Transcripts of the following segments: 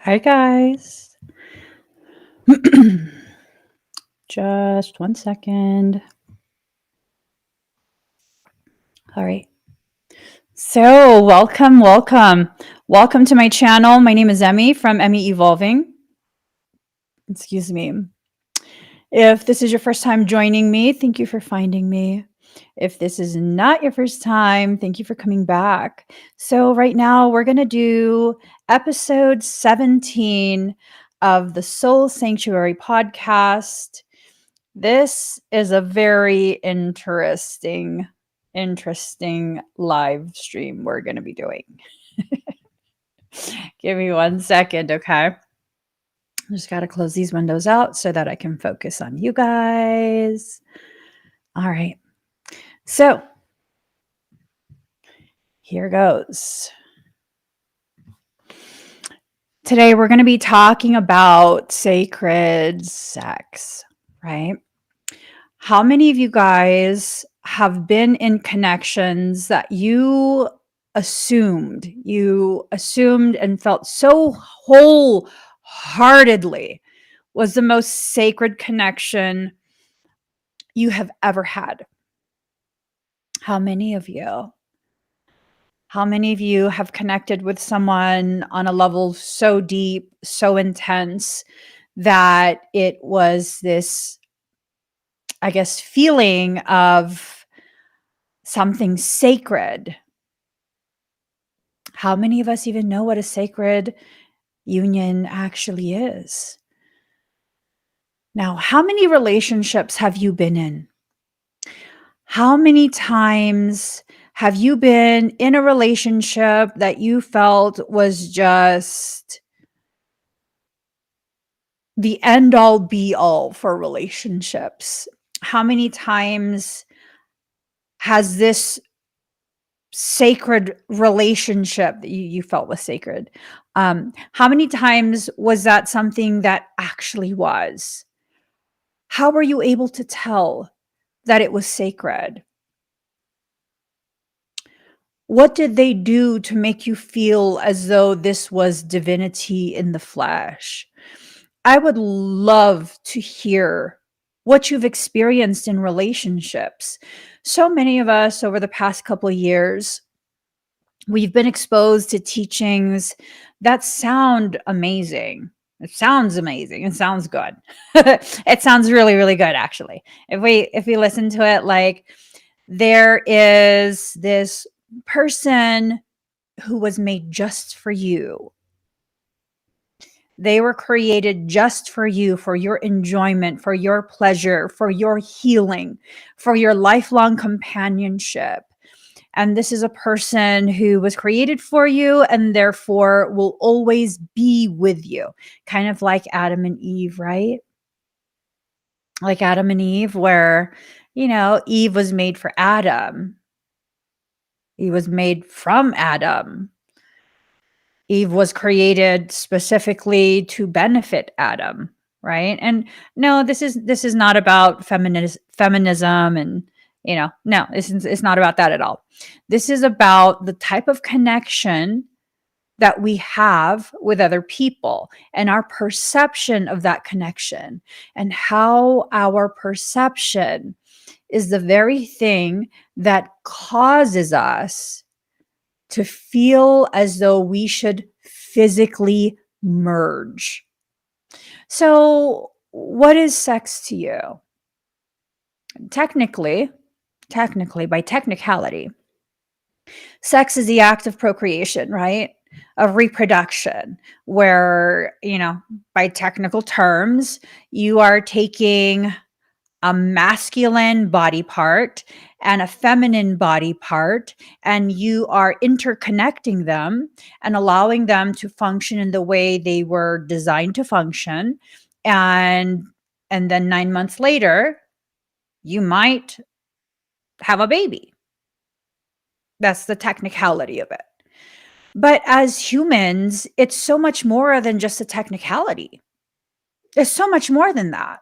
Hi, guys. Just 1 second. All right. So, welcome to my channel. My name is Emmie from Emmie Evolving. Excuse me. If this is your first time joining me, thank you for finding me. If this is not your first time, thank you for coming back. So, right now, we're going to do episode 17 of the Soul Sanctuary podcast. This is a very interesting live stream we're going to be doing. Give me 1 second, okay? Just got to close these windows out so that I can focus on you guys. All right. So, here goes. Today, we're going to be talking about sacred sex, right? How many of you guys have been in connections that you assumed and felt so wholeheartedly was the most sacred connection you have ever had? How many of you? How many of you have connected with someone on a level so deep, so intense that it was this, I guess, feeling of something sacred? How many of us even know what a sacred union actually is? Now, how many relationships have you been in? How many times have you been in a relationship that you felt was just the end all be all for relationships? How many times has this sacred relationship that you felt was sacred, how many times was that something that actually was? How were you able to tell that it was sacred? What did they do to make you feel as though this was divinity in the flesh? I would love to hear what you've experienced in relationships. So many of us over the past couple of years, we've been exposed to teachings that sound amazing. It sounds amazing. It sounds good. It sounds really, really good, actually. If we listen to it, like, there is this person who was made just for you. They were created just for you, for your enjoyment, for your pleasure, for your healing, for your lifelong companionship. And this is a person who was created for you and therefore will always be with you. Kind of like Adam and Eve, right? Like Adam and Eve, where, Eve was made for Adam. Eve was made from Adam. Eve was created specifically to benefit Adam, right? And no, this is not about feminism, and no, it's not about that at all. This is about the type of connection that we have with other people and our perception of that connection, and how our perception is the very thing that causes us to feel as though we should physically merge. So, what is sex to you? Technically, by technicality, sex is the act of procreation, right? Of reproduction, where, by technical terms, you are taking a masculine body part and a feminine body part, and you are interconnecting them and allowing them to function in the way they were designed to function. And then 9 months later, you might have a baby. That's the technicality of it. But as humans, it's so much more than just a technicality. It's so much more than that.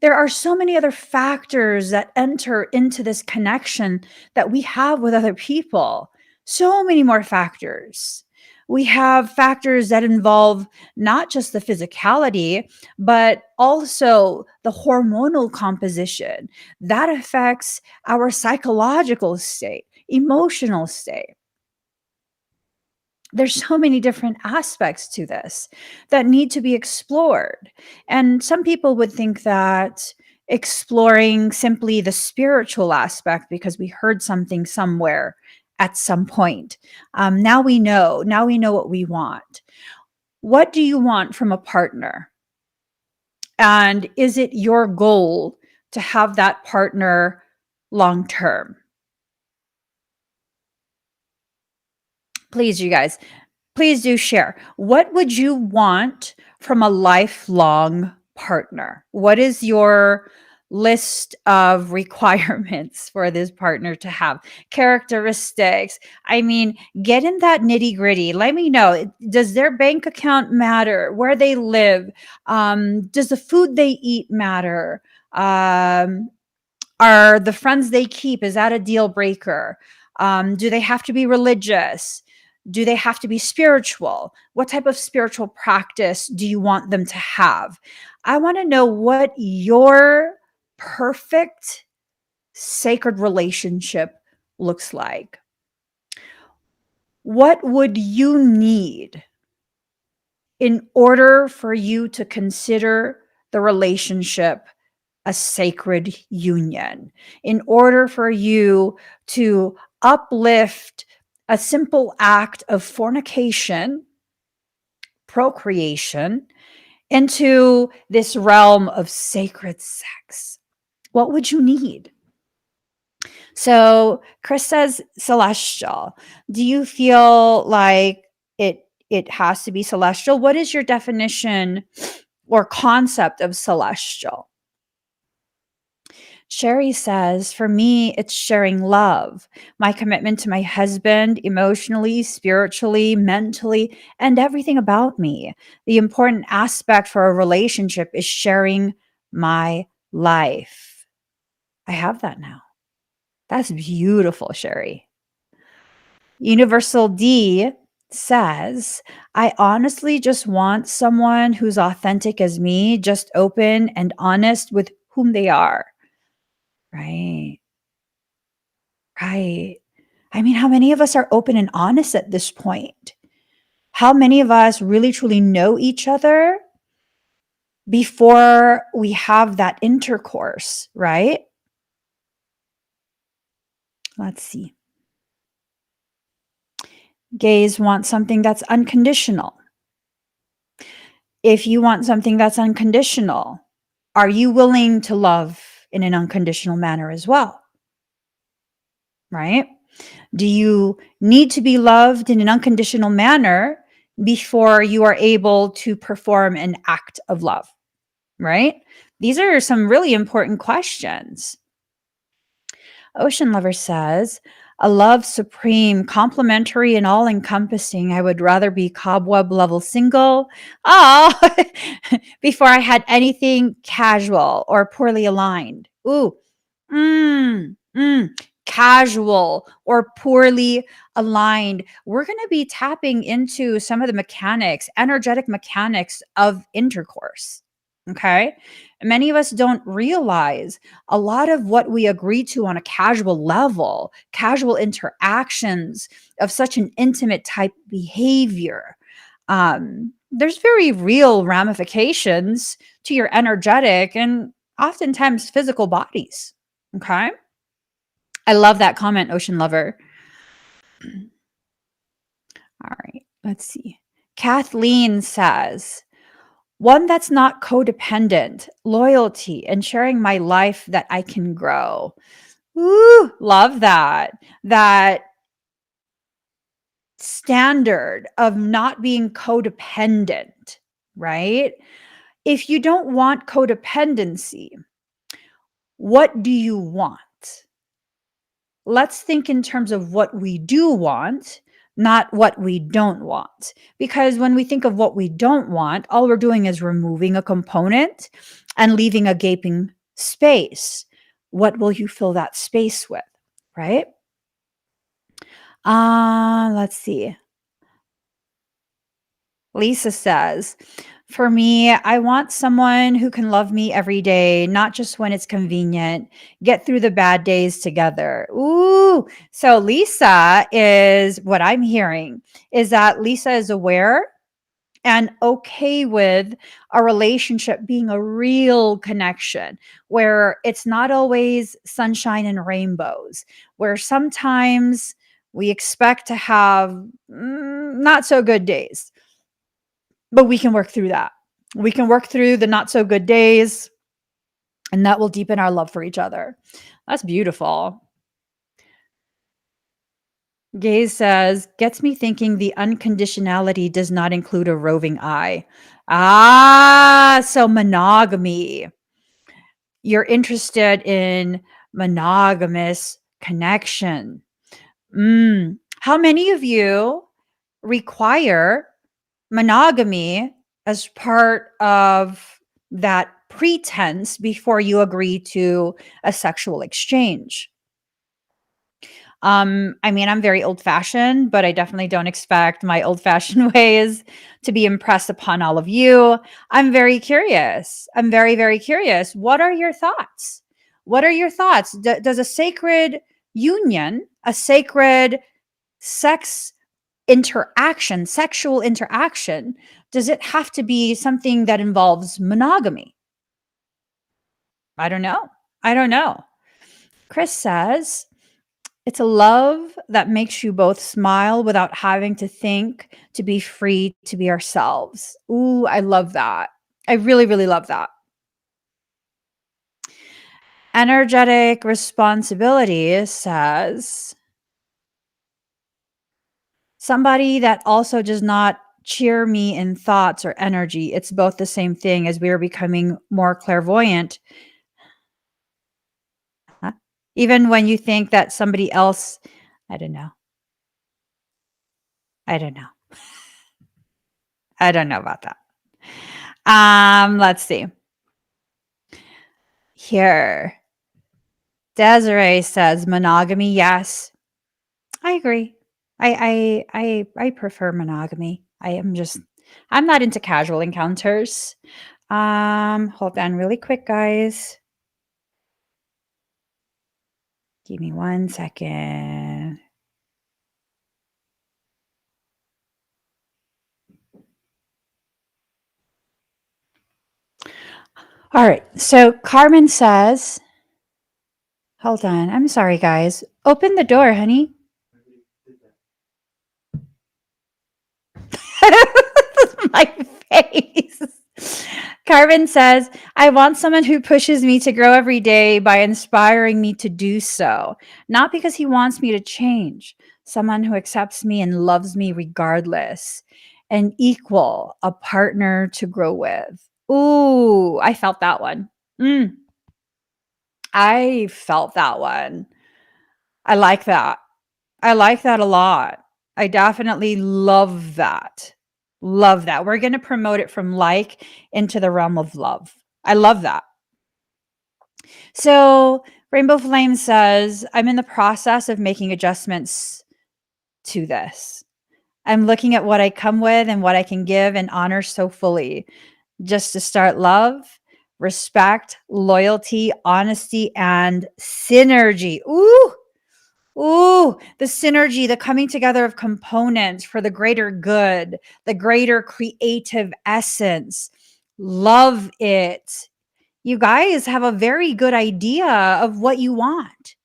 There are so many other factors that enter into this connection that we have with other people. So many more factors. We have factors that involve not just the physicality, but also the hormonal composition that affects our psychological state, emotional state. There's so many different aspects to this that need to be explored. And some people would think that exploring simply the spiritual aspect because we heard something somewhere at some point. Now we know what we want. What do you want from a partner? And is it your goal to have that partner long term? Please, you guys, please do share. What would you want from a lifelong partner? What is your list of requirements for this partner to have? Characteristics. I mean, get in that nitty gritty. Let me know. Does their bank account matter? Where they live? Does the food they eat matter? Are the friends they keep, is that a deal breaker? Do they have to be religious? Do they have to be spiritual? What type of spiritual practice do you want them to have? I want to know what your perfect sacred relationship looks like. What would you need in order for you to consider the relationship a sacred union, in order for you to uplift a simple act of fornication, procreation, into this realm of sacred sex? What would you need? So Chris says celestial. Do you feel like it has to be celestial? What is your definition or concept of celestial? Sherry says, for me, it's sharing love, my commitment to my husband, emotionally, spiritually, mentally, and everything about me. The important aspect for a relationship is sharing my life. I have that now. That's beautiful, Sherry. Universal D says, I honestly just want someone who's authentic as me, just open and honest with whom they are. Right. Right. I mean, how many of us are open and honest at this point? How many of us really truly know each other before we have that intercourse, right? Let's see. Gays want something that's unconditional. If you want something that's unconditional, are you willing to love in an unconditional manner as well? Right? Do you need to be loved in an unconditional manner before you are able to perform an act of love? Right? These are some really important questions. Ocean Lover says, a love supreme, complementary, and all encompassing. I would rather be cobweb level single. Oh, before I had anything casual or poorly aligned. Ooh, mm, mm, casual or poorly aligned. We're going to be tapping into some of the mechanics, energetic mechanics of intercourse. Okay. Many of us don't realize a lot of what we agree to on a casual level, casual interactions of such an intimate type behavior. There's very real ramifications to your energetic and oftentimes physical bodies. Okay. I love that comment, Ocean Lover. All right. Let's see. Kathleen says, one that's not codependent, loyalty, and sharing my life that I can grow. Ooh, love that. That standard of not being codependent, right? If you don't want codependency, what do you want? Let's think in terms of what we do want, not what we don't want. Because when we think of what we don't want, all we're doing is removing a component and leaving a gaping space. What will you fill that space with? Right? Let's see. Lisa says, for me, I want someone who can love me every day, not just when it's convenient, get through the bad days together. Ooh. So Lisa is what I'm hearing is that Lisa is aware and okay with a relationship being a real connection where it's not always sunshine and rainbows, where sometimes we expect to have not so good days, but we can work through that. We can work through the not so good days, and that will deepen our love for each other. That's beautiful. Gaze says, gets me thinking the unconditionality does not include a roving eye. Ah, so monogamy. You're interested in monogamous connection. How many of you require monogamy as part of that pretense before you agree to a sexual exchange? I mean, I'm very old fashioned, but I definitely don't expect my old fashioned ways to be impressed upon all of you. I'm very curious. I'm very, very curious. What are your thoughts? What are your thoughts? Does a sacred union, a sacred sex interaction, sexual interaction, does it have to be something that involves monogamy? I don't know. I don't know. Chris says, it's a love that makes you both smile without having to think, to be free to be ourselves. Ooh, I love that. I really, really love that. Energetic responsibility says somebody that also does not cheer me in thoughts or energy. It's both the same thing as we are becoming more clairvoyant. Huh? Even when you think that somebody else, I don't know. I don't know. I don't know about that. Let's see. Here. Desiree says monogamy, yes. I agree. I prefer monogamy. I'm not into casual encounters. Hold on really quick, guys. Give me 1 second. All right. So Carmen says, hold on. I'm sorry, guys. Open the door, honey. My face. Carmen says, I want someone who pushes me to grow every day by inspiring me to do so, not because he wants me to change. Someone who accepts me and loves me regardless. An equal, a partner to grow with. Ooh, I felt that one. Mm, I felt that one. I like that. I like that a lot. I definitely love that. Love that. We're going to promote it from like into the realm of love. I love that. So, Rainbow Flame says, I'm in the process of making adjustments to this. I'm looking at what I come with and what I can give and honor so fully. Just to start love, respect, loyalty, honesty, and synergy. Ooh, ooh, the synergy, the coming together of components for the greater good, the greater creative essence. Love it. You guys have a very good idea of what you want.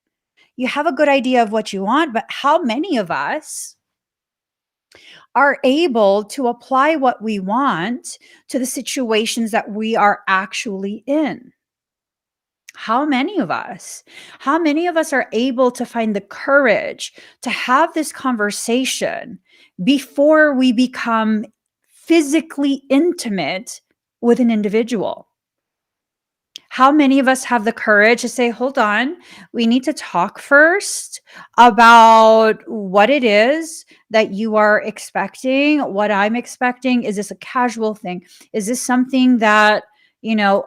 You have a good idea of what you want, but how many of us are able to apply what we want to the situations that we are actually in? How many of us? How many of us are able to find the courage to have this conversation before we become physically intimate with an individual? How many of us have the courage to say, hold on, we need to talk first about what it is that you are expecting, what I'm expecting? Is this a casual thing? Is this something that,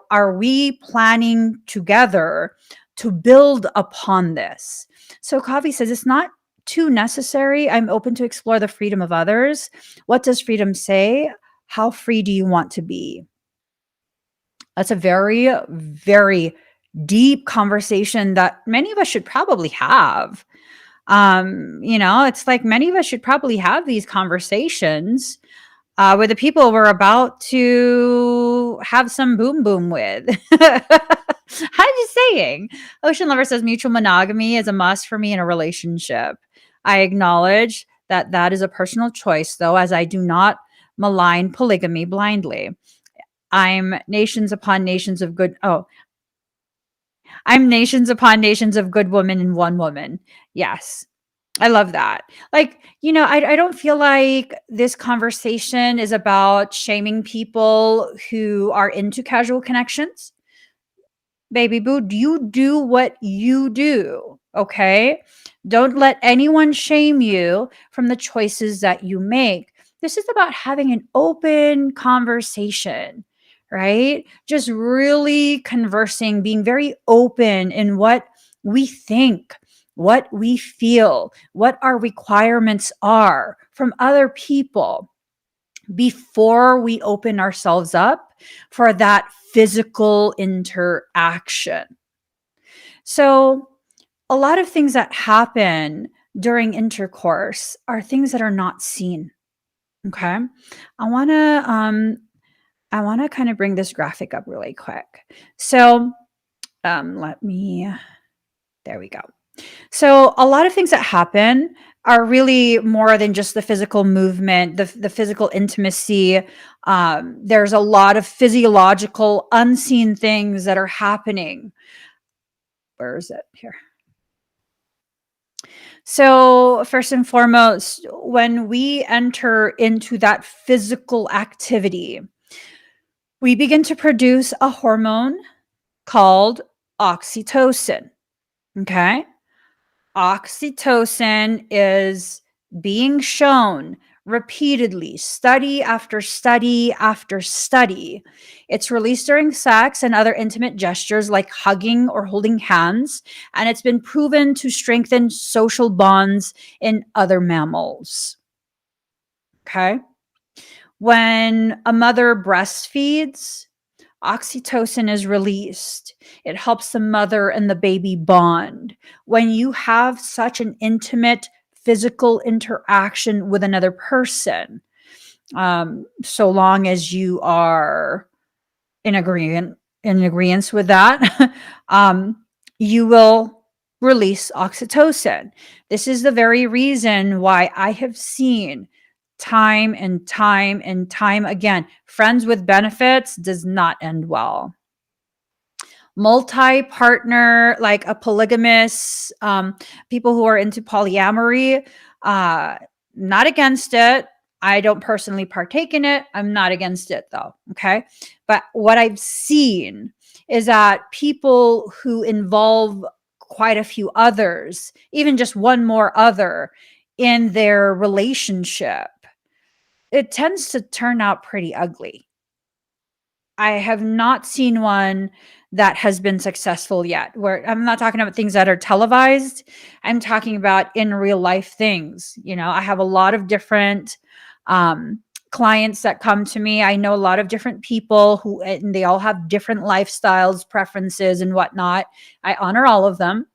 are we planning together to build upon this? So Kavi says it's not too necessary. I'm open to explore the freedom of others. What does freedom say? How free do you want to be? That's a very, very deep conversation that many of us should probably have. It's like many of us should probably have these conversations with the people we're about to have some boom boom with. I'm just saying. Ocean Lover says mutual monogamy is a must for me in a relationship. I acknowledge that that is a personal choice, though, as I do not malign polygamy blindly. I'm nations upon nations of good. Oh, I'm nations upon nations of good women in one woman. Yes. I love that. Like, I don't feel like this conversation is about shaming people who are into casual connections. Baby boo, you do what you do. Okay. Don't let anyone shame you from the choices that you make. This is about having an open conversation, right? Just really conversing, being very open in what we think, what we feel, what our requirements are from other people before we open ourselves up for that physical interaction. So, a lot of things that happen during intercourse are things that are not seen. Okay. I want to kind of bring this graphic up really quick. So, let me there we go. So a lot of things that happen are really more than just the physical movement, the physical intimacy. There's a lot of physiological, unseen things that are happening. Where is it? Here. So, first and foremost, when we enter into that physical activity, we begin to produce a hormone called oxytocin. Okay. Oxytocin is being shown repeatedly, study after study after study. It's released during sex and other intimate gestures like hugging or holding hands, and it's been proven to strengthen social bonds in other mammals. Okay. When a mother breastfeeds, oxytocin is released. It helps the mother and the baby bond. When you have such an intimate physical interaction with another person, so long as you are in agreement with that, um, you will release oxytocin. This is the very reason why I have seen time and time and time again, friends with benefits does not end well. Multi-partner, like a polygamous, people who are into polyamory, uh, not against it. I don't personally partake in it. I'm not against it though. Okay. But what I've seen is that people who involve quite a few others, even just one more other in their relationship, it tends to turn out pretty ugly. I have not seen one that has been successful yet. Where I'm not talking about things that are televised. I'm talking about in real life things. I have a lot of different um, clients that come to me. I know a lot of different people and they all have different lifestyles, preferences, and whatnot. I honor all of them.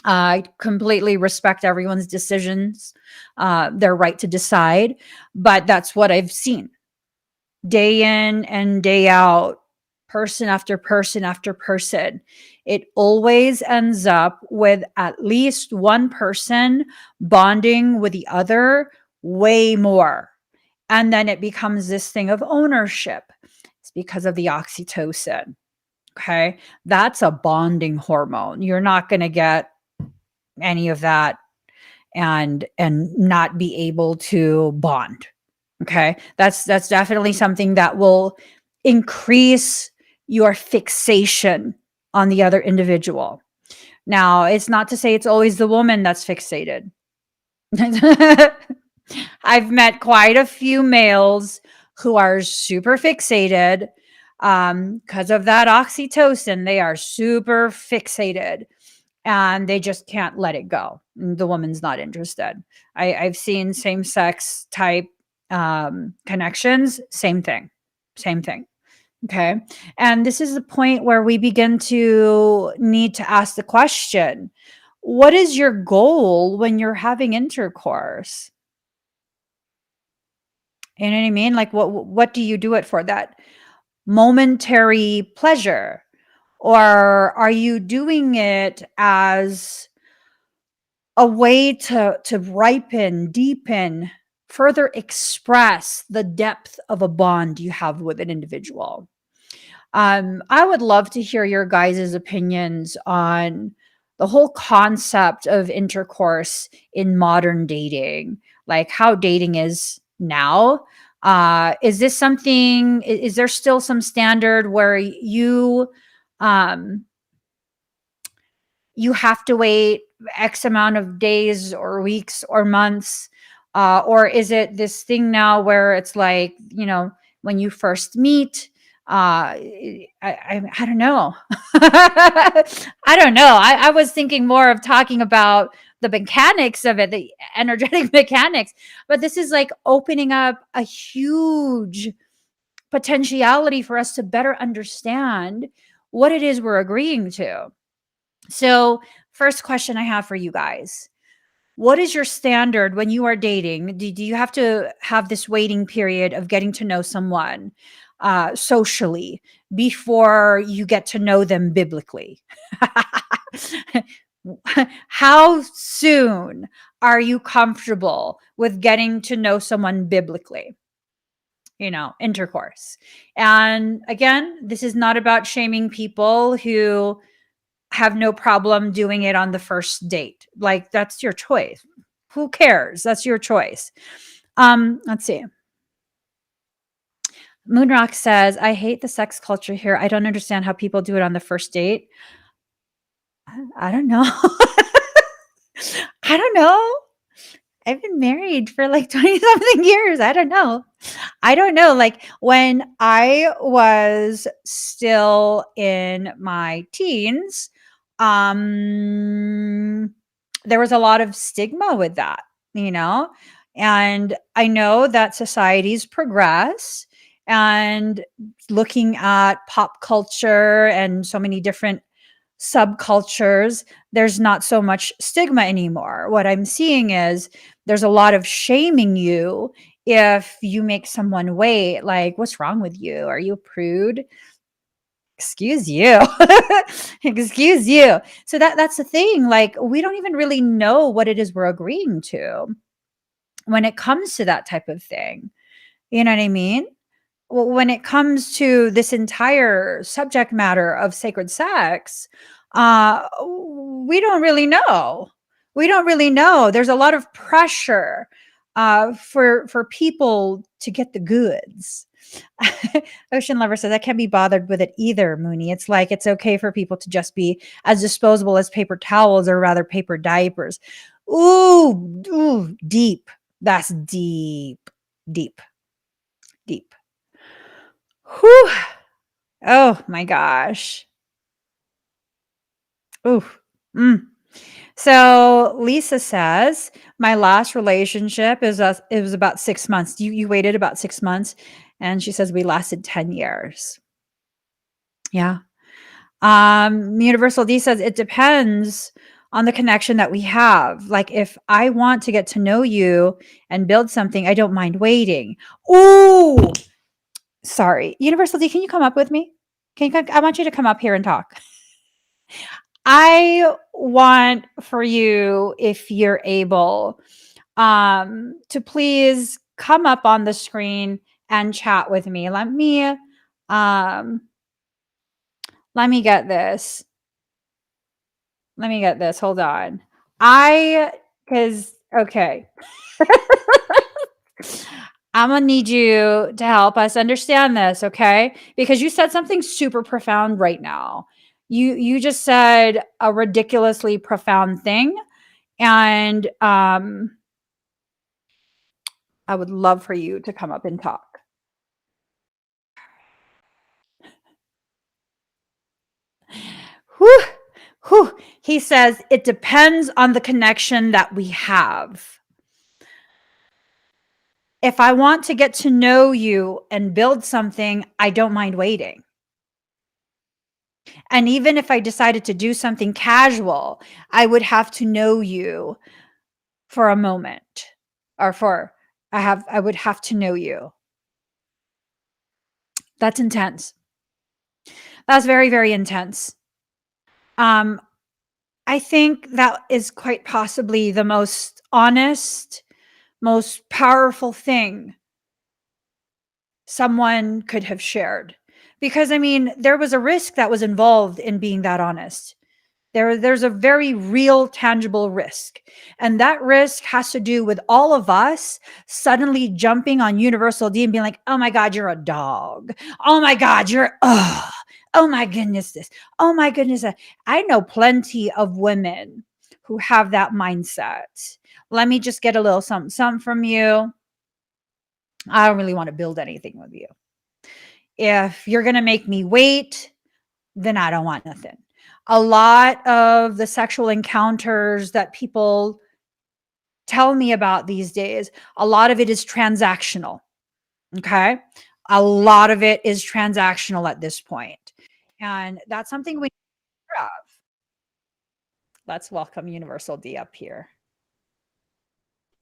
I completely respect everyone's decisions, their right to decide, but that's what I've seen day in and day out, person after person after person. It always ends up with at least one person bonding with the other way more. And then it becomes this thing of ownership. It's because of the oxytocin. Okay. That's a bonding hormone. You're not going to get any of that and not be able to bond. Okay. That's definitely something that will increase your fixation on the other individual. Now, it's not to say it's always the woman that's fixated. I've met quite a few males who are super fixated because of that oxytocin. They are super fixated and they just can't let it go. The woman's not interested. I've seen same sex type connections, same thing. Same thing. Okay. And this is the point where we begin to need to ask the question, what is your goal when you're having intercourse? You know what I mean? Like what do you do it for? That momentary pleasure? Or are you doing it as a way to ripen, deepen, further express the depth of a bond you have with an individual? I would love to hear your guys' opinions on the whole concept of intercourse in modern dating, like how dating is now. Is this something, is there still some standard where um, you have to wait X amount of days or weeks or months? Or is it this thing now where it's like, when you first meet, I don't know. I don't know. I was thinking more of talking about the mechanics of it, the energetic mechanics, but this is like opening up a huge potentiality for us to better understand what it is we're agreeing to. So, first question I have for you guys. What is your standard when you are dating? Do you have to have this waiting period of getting to know someone socially before you get to know them biblically? How soon are you comfortable with getting to know someone biblically? Intercourse. And again, this is not about shaming people who have no problem doing it on the first date. Like, that's your choice. Who cares? That's your choice. Let's see. Moonrock says, I hate the sex culture here. I don't understand how people do it on the first date. I don't know. I don't know. I've been married for like 20 something years. I don't know. Like, when I was still in my teens, there was a lot of stigma with that, you know? And I know that societies progress, and looking at pop culture and so many different subcultures, there's not so much stigma anymore. What I'm seeing is there's a lot of shaming you if you make someone wait. Like, what's wrong with you? Are you a prude? Excuse you. Excuse you. So that's the thing. Like, we don't even really know what it is we're agreeing to when it comes to that type of thing. You know what I mean? Well, when it comes to this entire subject matter of sacred sex, we don't really know. We don't really know. There's a lot of pressure for people to get the goods. Ocean Lover says, I can't be bothered with it either, Mooney. It's like it's okay for people to just be as disposable as paper towels, or rather paper diapers. Ooh, deep. That's deep, deep, deep. Whew. Oh my gosh. Ooh. Mm. So Lisa says, my last relationship it was about 6 months. You waited about 6 months. And she says we lasted 10 years. Yeah. Universal D says it depends on the connection that we have. Like, if I want to get to know you and build something, I don't mind waiting. Ooh, sorry. Universal D, can you come up with me? I want you to come up here and talk. I want for you, if you're able, to please come up on the screen and chat with me. Let me get this. Let me get this. Hold on. Because, okay. I'm gonna need you to help us understand this, okay? Because you said something super profound right now. You just said a ridiculously profound thing, and I would love for you to come up and talk. Whew, whew. He says it depends on the connection that we have. If I want to get to know you and build something, I don't mind waiting. And even if I decided to do something casual, I would have to know you for a moment, or for I would have to know you. That's intense. That's very, very intense. Um, I think that is quite possibly the most honest, most powerful thing someone could have shared. Because I mean, there was a risk that was involved in being that honest. There's a very real, tangible risk. And that risk has to do with all of us suddenly jumping on Universal D and being like, oh my God, you're a dog. Oh my God, oh my goodness, this. Oh my goodness. That. I know plenty of women who have that mindset. Let me just get a little something, something from you. I don't really want to build anything with you. If you're going to make me wait, then I don't want nothing. A lot of the sexual encounters that people tell me about these days, a lot of it is transactional. Okay. A lot of it is transactional at this point. And that's something we have. Let's welcome Universal D up here.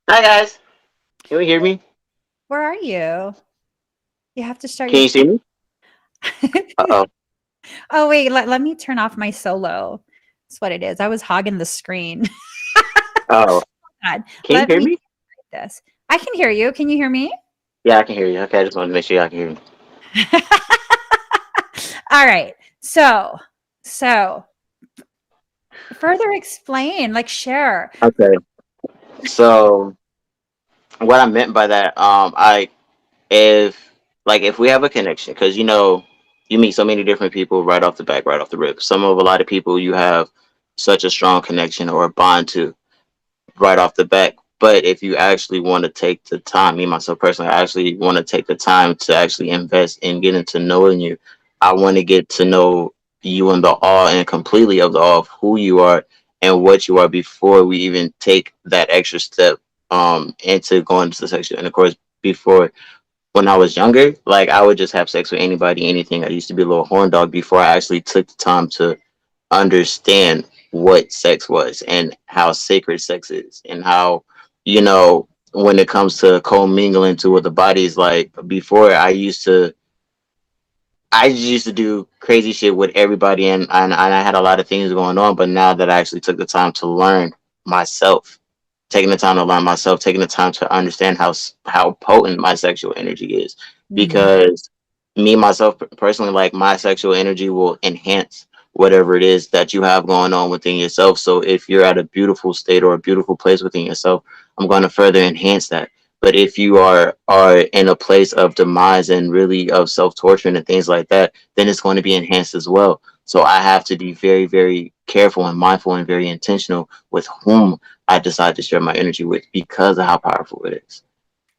Hi guys, can you hear me? Where are you? You have to start Can your you see me? Uh Oh, wait, let me turn off my solo. That's what it is. I was hogging the screen. oh. God, Can you let hear me me? this. I can hear you. Can you hear me? Yeah, I can hear you. Okay, I just wanted to make sure y'all can hear me. All right. So further explain, like share. Okay. So what I meant by that, I if if we have a connection, because you meet so many different people right off the back, right off the rip. Some of a lot of people you have such a strong connection or a bond to right off the bat. But if you actually want to take the time, me myself personally, I actually want to take the time to actually invest in getting to knowing you. I want to get to know you in the awe and completely of the awe of who you are and what you are before we even take that extra step into going to the sexual intercourse. Before, when I was younger, like I would just have sex with anybody, anything. I used to be a little horn dog before I actually took the time to understand what sex was and how sacred sex is and how when it comes to commingling to what the body is like. Before I used to do crazy shit with everybody, and I had a lot of things going on. But now that I actually took the time to learn myself, taking the time to learn myself, taking the time to understand how potent my sexual energy is, Mhm. because me myself personally, like my sexual energy will enhance whatever it is that you have going on within yourself. So if you're at a beautiful state or a beautiful place within yourself, I'm going to further enhance that. But if you are in a place of demise and really of self torture and things like that, then it's going to be enhanced as well. So I have to be very, very careful and mindful and very intentional with whom I decide to share my energy with because of how powerful it is.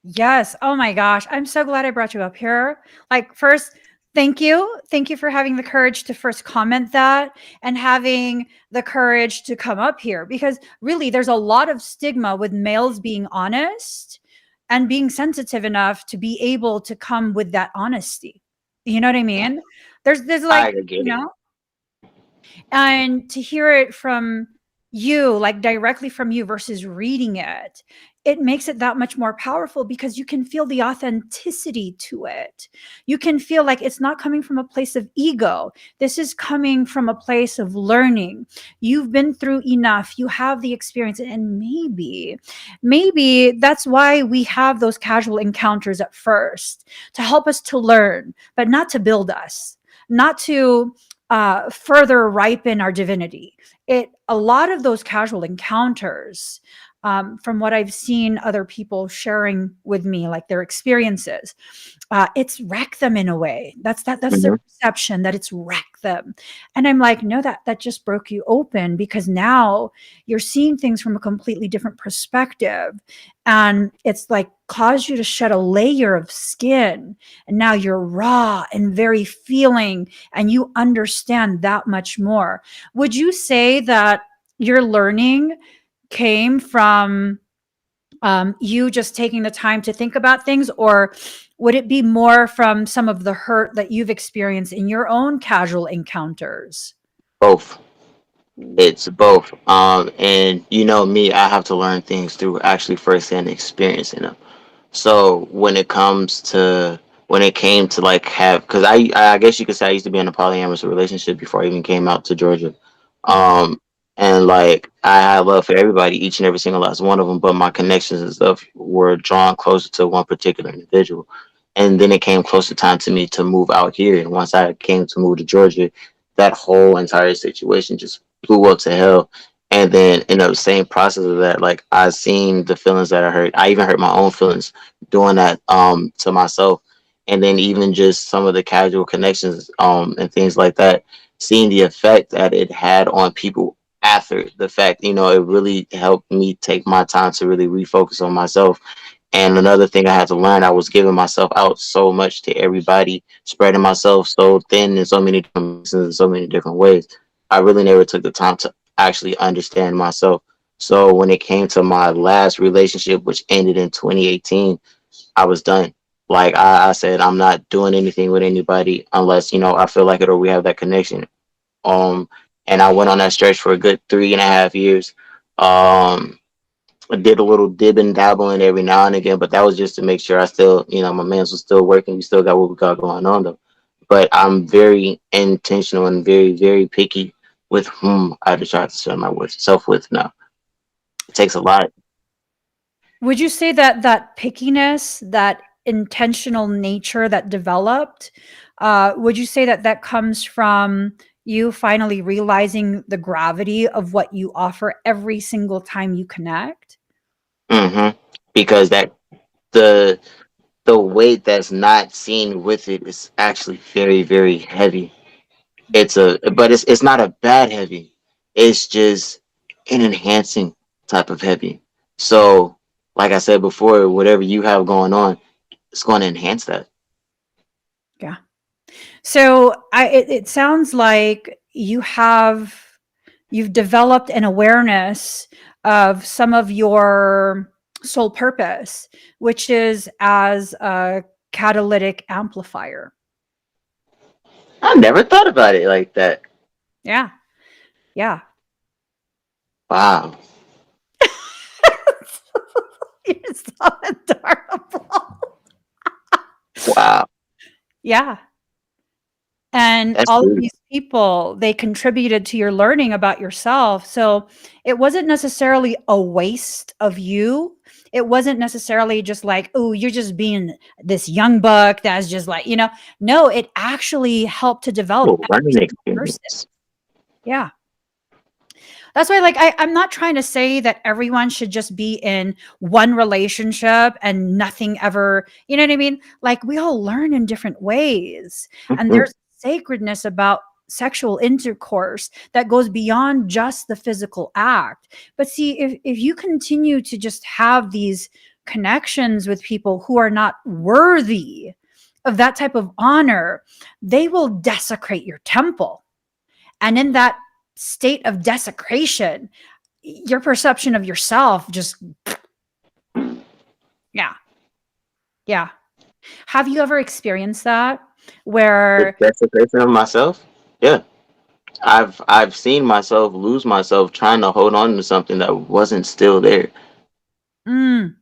Yes. Oh my gosh. I'm so glad I brought you up here. Like, first, thank you. Thank you for having the courage to first comment that and having the courage to come up here, because really there's a lot of stigma with males being honest and being sensitive enough to be able to come with that honesty. You know what I mean? There's I like, get it. and to hear it from you, like directly from you versus reading it, it makes it that much more powerful because you can feel the authenticity to it. You can feel like it's not coming from a place of ego. This is coming from a place of learning. You've been through enough. You have the experience. And maybe that's why we have those casual encounters at first, to help us to learn, but not to build us, not to further ripen our divinity. It A lot of those casual encounters, from what I've seen other people sharing with me, like their experiences, it's wrecked them in a way. That's the Hmm. perception, that it's wrecked them. And I'm like, no, that just broke you open, because now you're seeing things from a completely different perspective. And it's like caused you to shed a layer of skin. And now you're raw and very feeling, and you understand that much more. Would you say that your learning came from You just taking the time to think about things, or would it be more from some of the hurt that you've experienced in your own casual encounters? Both. It's both. And you know me, I have to learn things through actually firsthand experiencing them. So when it came to like have, because I guess you could say I used to be in a polyamorous relationship before I even came out to Georgia. Um, and like I had love for everybody, each and every single last one of them, but my connections and stuff were drawn closer to one particular individual. And then it came closer time to me to move out here. And once I came to move to Georgia, that whole entire situation just blew up to hell. And then in the same process of that, like I seen the feelings that I hurt. I even hurt my own feelings doing that to myself. And then even just some of the casual connections and things like that, seeing the effect that it had on people after the fact, you know, it really helped me take my time to really refocus on myself. And another thing I had to learn, I was giving myself out so much to everybody, spreading myself so thin in so many different places, in so many different ways. I really never took the time to actually understand myself. So when it came to my last relationship, which ended in 2018, I was done. Like I said, I'm not doing anything with anybody unless, you know, I feel like it or we have that connection. Um, and I went on that stretch for a good 3.5 years. Um, I did a little dibbing, dabbling every now and again, but that was just to make sure I still, you know, my man's was still working. We still got what we got going on though. But I'm very intentional and very, very picky with whom I decide to surround myself with now. It takes a lot. Would you say that that pickiness, that intentional nature that developed, would you say that that comes from you finally realizing the gravity of what you offer every single time you connect? hmm Because that the the weight that's not seen with it is actually very, very heavy. But it's not a bad heavy. It's just an enhancing type of heavy. So, like I said before, whatever you have going on, it's going to enhance that. Yeah. So it sounds like you've developed an awareness of some of your soul purpose, which is as a catalytic amplifier. I never thought about it like that. Yeah. Yeah. Wow, You're so adorable. wow, Yeah. And that's all of beautiful. these people, they contributed to your learning about yourself. So it wasn't necessarily a waste of you. It wasn't necessarily just like, oh, you're just being this young buck that's just like, no, it actually helped to develop Cool every learning single person. experience. Yeah. That's why, like, I'm not trying to say that everyone should just be in one relationship and nothing ever, you know what I mean? Like, we all learn in different ways. And Mhm. there's sacredness about sexual intercourse that goes beyond just the physical act. But see, if you continue to just have these connections with people who are not worthy of that type of honor, they will desecrate your temple. And in that state of desecration, your perception of yourself just, yeah, yeah. Have you ever experienced that The where, desecration of myself. Yeah, I've seen myself lose myself trying to hold on to something that wasn't still there. mm,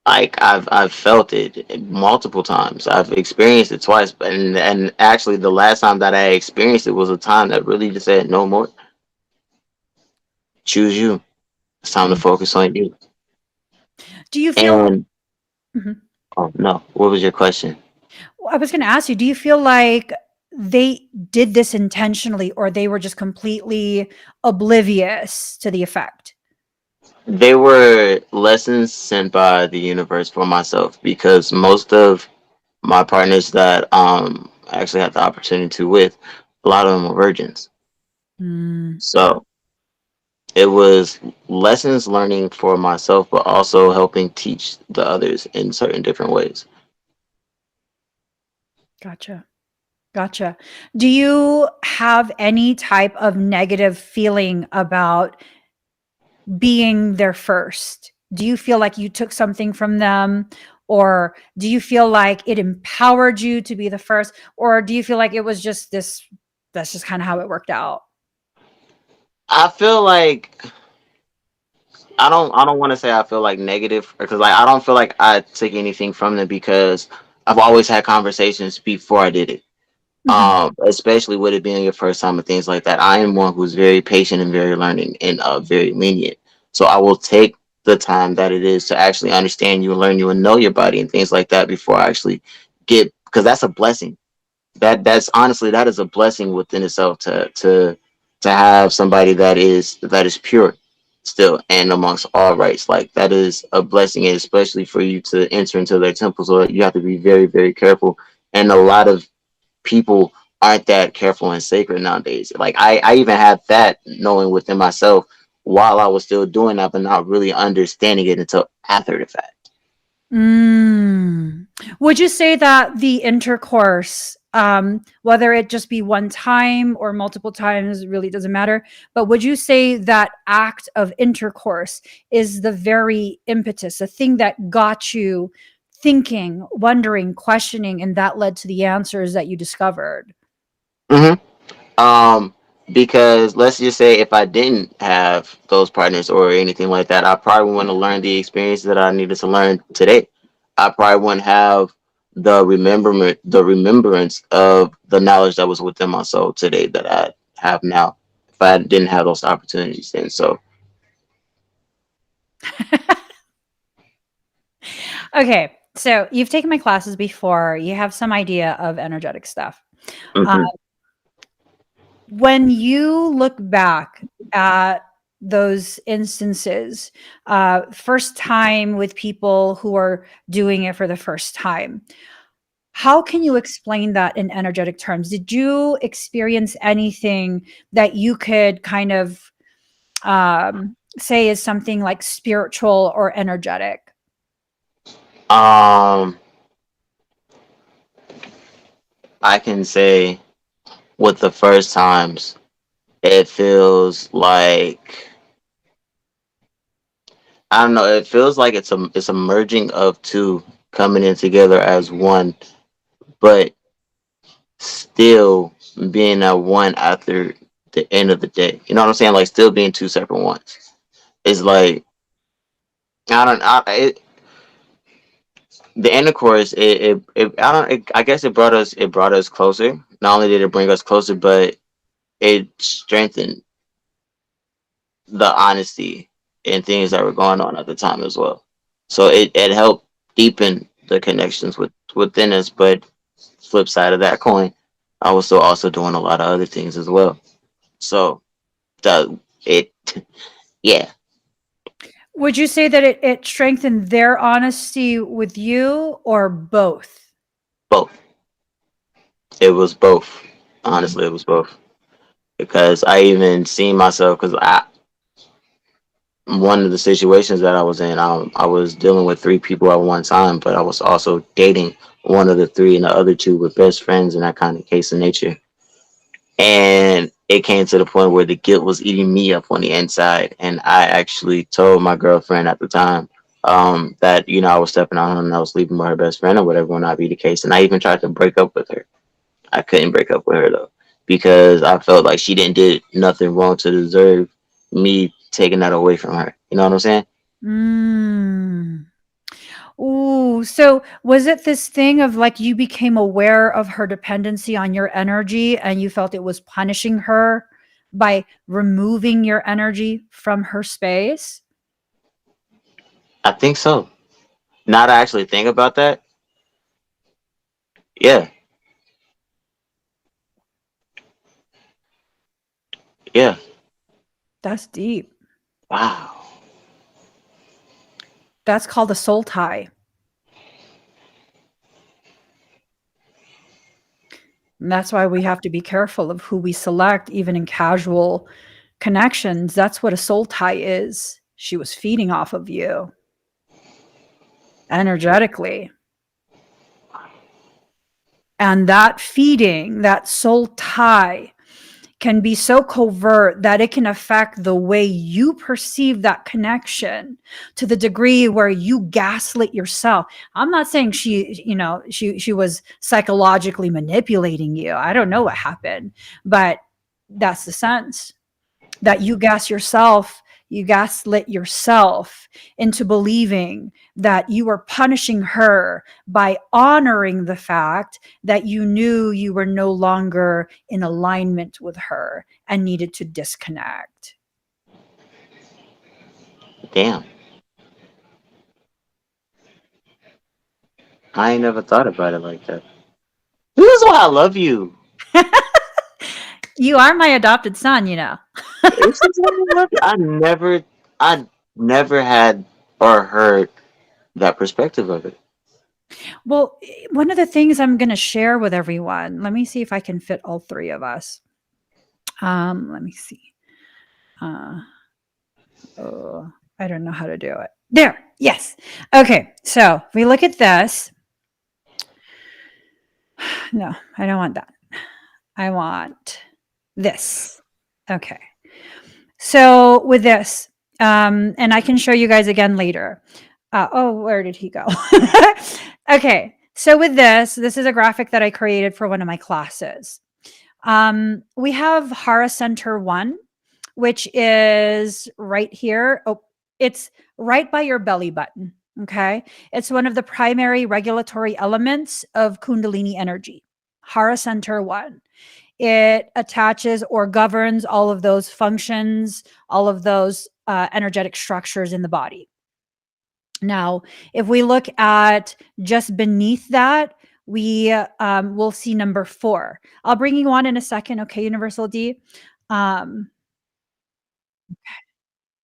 Like I've felt it multiple times. I've experienced it twice, and actually the last time that I experienced it was a time that really just said no more. Choose you. It's time to mm. focus on you. Do you feel, And mhm. oh no, what was your question? I was going to ask you, do you feel like they did this intentionally or they were just completely oblivious to the effect? They were lessons sent by the universe for myself because most of my partners that I actually had the opportunity to with, a lot of them were virgins. Mm, So it was lessons learning for myself, but also helping teach the others in certain different ways. gotcha. Gotcha. Do you have any type of negative feeling about being there first? Do you feel like you took something from them? Or do you feel like it empowered you to be the first? Or do you feel like it was just this, that's just kind of how it worked out? I feel like I don't want to say I feel like negative because like I don't feel like I took anything from them because I've always had conversations before I did it. Mhm. Especially with it being your first time and things like that. I am one who's very patient and very learning and very lenient. So I will take the time that it is to actually understand you and learn you and know your body and things like that before I actually get, because that's a blessing. That's honestly, that is a blessing within itself to have somebody that is pure still and amongst all rights. Like that is a blessing, and especially for you to enter into their temple. So you have to be very, very careful. And a lot of people aren't that careful and sacred nowadays. Like I even had that knowing within myself while I was still doing that, but not really understanding it until after the fact. Mm. Would you say that the intercourse, whether it just be one time or multiple times, really doesn't matter. But would you say that act of intercourse is the very impetus, the thing that got you thinking, wondering, questioning, and that led to the answers that you discovered? hmm Um, because let's just say if I didn't have those partners or anything like that, I probably wouldn't have learned the experience that I needed to learn today. I probably wouldn't have the remembrance of the knowledge that was within my soul today that I have now. If I didn't have those opportunities then, so Okay, so you've taken my classes before. You have some idea of energetic stuff. Uh, mhm. when you look back at those instances, first time with people who are doing it for the first time, how can you explain that in energetic terms? Did you experience anything that you could kind of say is something like spiritual or energetic? um, I can say with the first times, it feels like I don't know. It feels like it's a merging of two coming in together as one, but still being at one after the end of the day. You know what I'm saying? Like still being two separate ones. It's like I don't. The intercourse. I don't. I guess it brought us closer. Not only did it bring us closer, but it strengthened the honesty and things that were going on at the time as well. So it helped deepen the connections within us. But flip side of that coin, I was still also doing a lot of other things as well. So the it yeah, Would you say that it strengthened their honesty with you or both? both. It was both. Honestly, it was both because I even seen myself because I one of the situations that I was in, I was dealing with three people at one time, but I was also dating one of the three, and the other two were best friends in that kind of case of nature. And it came to the point where the guilt was eating me up on the inside, and I actually told my girlfriend at the time that I was stepping on her and I was sleeping with her best friend or whatever would not be the case. And I even tried to break up with her. I couldn't break up with her though because I felt like she didn't did nothing wrong to deserve me taking that away from her. You know what I'm saying? Mm. Ooh, so was it this thing of like you became aware of her dependency on your energy and you felt it was punishing her by removing your energy from her space? I think so. Now that I actually think about that, yeah, yeah. That's deep. Wow. That's called a soul tie. And that's why we have to be careful of who we select, even in casual connections. That's what a soul tie is. She was feeding off of you energetically. And that feeding, that soul tie, can be so covert that it can affect the way you perceive that connection to the degree where you gaslit yourself. I'm not saying she was psychologically manipulating you. I don't know what happened, but that's the sense that you gaslit yourself into believing that you were punishing her by honoring the fact that you knew you were no longer in alignment with her and needed to disconnect. Damn, I ain't never thought about it like that. This is why I love you. You are my adopted son, you know. This is why I love you. I never had or heard that perspective of it. Well, one of the things I'm going to share with everyone, let me see if I can fit all three of us. Let me see. Oh, I don't know how to do it. There. Yes. Okay. So if we look at this. No, I don't want that. I want this. Okay. So with this, and I can show you guys again later. Oh, where did he go? Okay. So with this is a graphic that I created for one of my classes. We have Hara Center 1, which is right here. Oh, it's right by your belly button. Okay. It's one of the primary regulatory elements of Kundalini energy. Hara Center 1. It attaches or governs all of those functions, all of those energetic structures in the body. Now, if we look at just beneath that, we will see number 4. I'll bring you on in a second. Okay, Universal D. Um,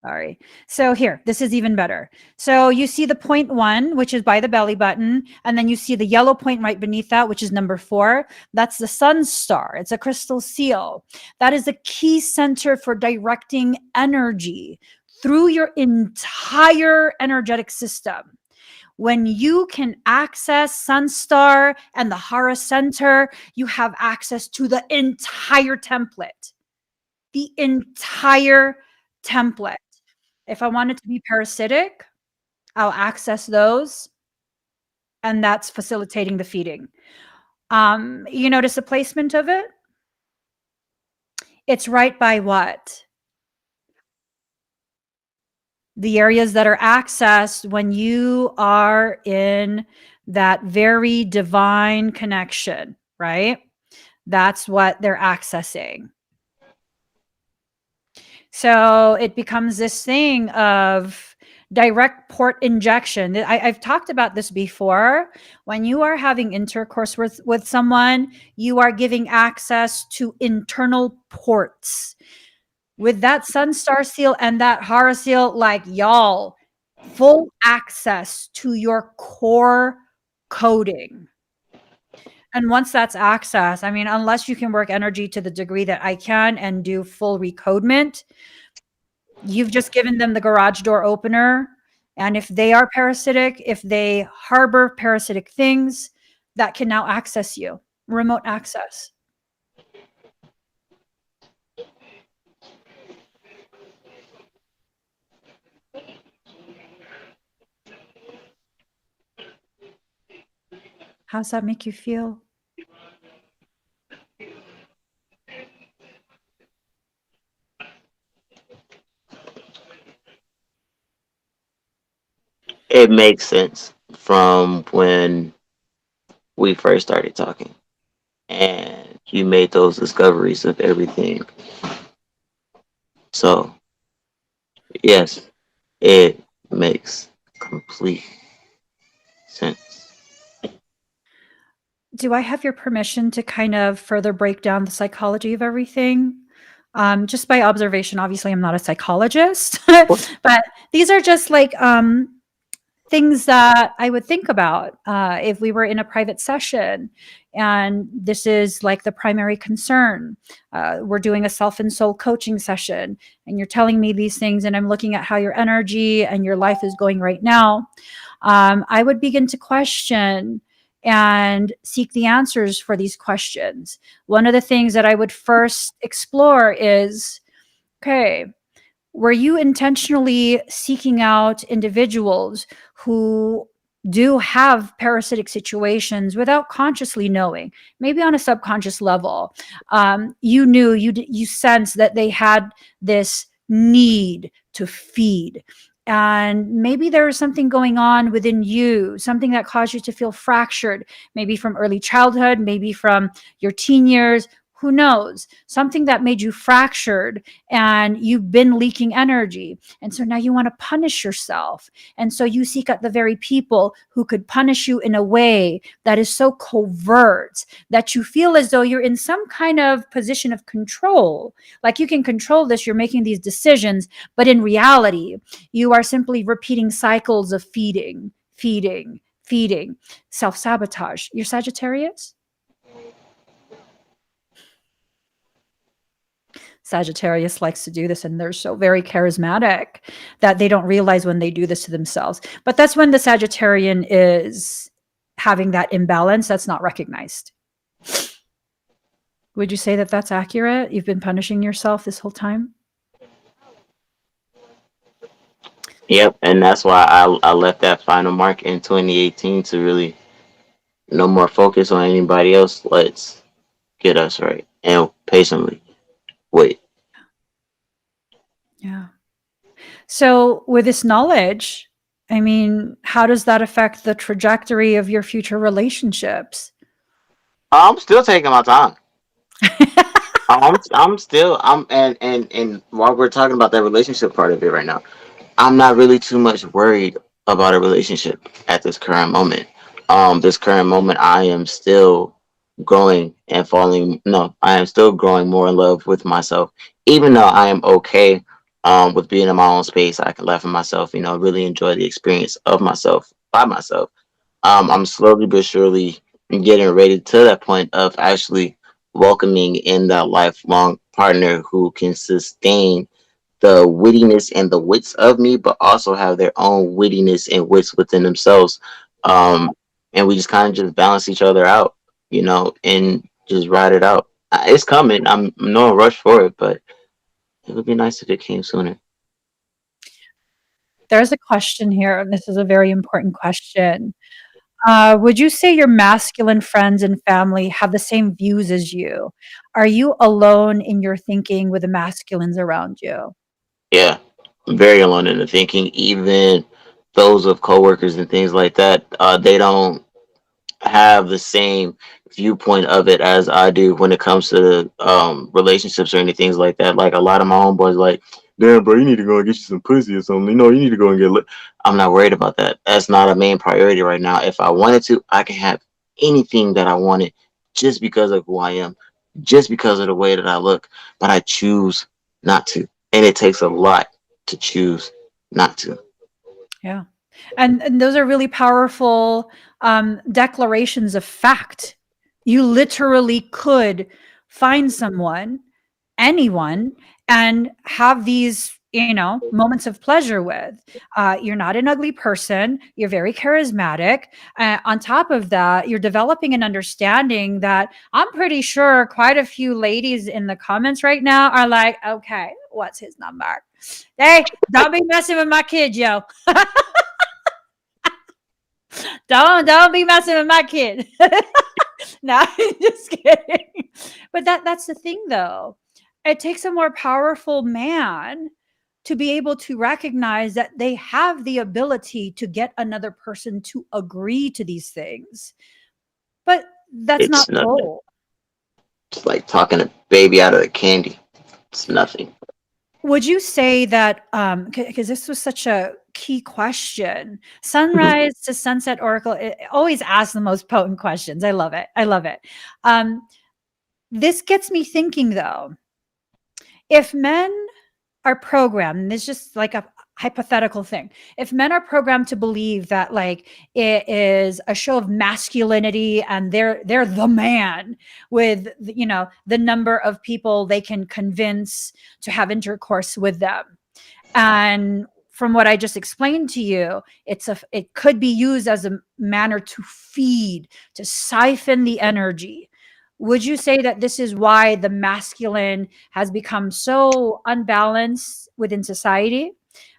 Sorry. So here, this is even better. So you see the point 1, which is by the belly button, and then you see the yellow point right beneath that, which is number 4. That's the sun star. It's a crystal seal. That is a key center for directing energy through your entire energetic system. When you can access Sun Star and the Hara Center, you have access to the entire template. The entire template. If I want it to be parasitic, I'll access those, and that's facilitating the feeding. You notice the placement of it? It's right by what? The areas that are accessed when you are in that very divine connection, right? That's what they're accessing. So it becomes this thing of direct port injection. I've talked about this before. When you are having intercourse with someone, you are giving access to internal ports. With that Sun Star seal and that Hara seal, like y'all, full access to your core coding. And once that's access, I mean, unless you can work energy to the degree that I can and do full recodement, you've just given them the garage door opener. And if they are parasitic, if they harbor parasitic things, that can now access you, remote access. How's that make you feel? It makes sense from when we first started talking and you made those discoveries of everything. So, yes, it makes complete sense. Do I have your permission to kind of further break down the psychology of everything? Just by observation, obviously, I'm not a psychologist, but these are just like things that I would think about if we were in a private session. And this is like the primary concern. We're doing a self and soul coaching session, and you're telling me these things, and I'm looking at how your energy and your life is going right now. I would begin to question, and seek the answers for these questions. One of the things that I would first explore is, okay, were you intentionally seeking out individuals who do have parasitic situations without consciously knowing, maybe on a subconscious level? You knew, you sensed that they had this need to feed, and maybe there was something going on within you, something that caused you to feel fractured, maybe from early childhood, maybe from your teen years, who knows, something that made you fractured, and you've been leaking energy. And so now you want to punish yourself. And so you seek out the very people who could punish you in a way that is so covert that you feel as though you're in some kind of position of control. Like you can control this, you're making these decisions, but in reality, you are simply repeating cycles of feeding, feeding, feeding, self sabotage. You're Sagittarius? Sagittarius likes to do this, and they're so very charismatic that they don't realize when they do this to themselves. But that's when the Sagittarian is having that imbalance that's not recognized. Would you say that that's accurate? You've been punishing yourself this whole time? Yep, and that's why I left that final mark in 2018 to really no more focus on anybody else. Let's get us right and patiently wait. Yeah. So, with this knowledge, I mean, how does that affect the trajectory of your future relationships? I'm still taking my time. I'm still and while we're talking about that relationship part of it right now, I'm not really too much worried about a relationship at this current moment. This current moment, I am still growing and falling. No, I am still growing more in love with myself, even though I am okay with being in my own space. I can laugh at myself, really enjoy the experience of myself by myself. I'm slowly but surely getting ready to that point of actually welcoming in that lifelong partner who can sustain the wittiness and the wits of me, but also have their own wittiness and wits within themselves. Um, and we just kind of just balance each other out, and just ride it out. It's coming. I'm no rush for it, but it would be nice if it came sooner. There's a question here, and this is a very important question. Would you say your masculine friends and family have the same views as you? Are you alone in your thinking with the masculines around you? Yeah, I'm very alone in the thinking. Even those of coworkers and things like that, they don't have the same viewpoint of it as I do when it comes to relationships or anything like that. Like a lot of my homeboys, like, damn, bro, you need to go and get you some pussy or something. You need to go and get lit. I'm not worried about that. That's not a main priority right now. If I wanted to, I can have anything that I wanted just because of who I am, just because of the way that I look. But I choose not to, and it takes a lot to choose not to. Yeah. And those are really powerful declarations of fact. You literally could find someone, anyone, and have these, moments of pleasure with. You're not an ugly person. You're very charismatic. On top of that, you're developing an understanding that I'm pretty sure quite a few ladies in the comments right now are like, okay, what's his number? Hey, don't be messing with my kid, yo. Don't be messing with my kid. No, just kidding. But that's the thing though. It takes a more powerful man to be able to recognize that they have the ability to get another person to agree to these things. But that's not It's the nothing. goal. It's like talking a baby out of the candy. It's nothing. Would you say that, because this was such a key question, sunrise to sunset oracle, it always asks the most potent questions. I love it. I love it. Um, this gets me thinking though, if men are programmed, and it's just like a hypothetical thing. If men are programmed to believe that like it is a show of masculinity and they're the man with the number of people they can convince to have intercourse with them, and from what I just explained to you, it could be used as a manner to feed, to siphon the energy. Would you say that this is why the masculine has become so unbalanced within society,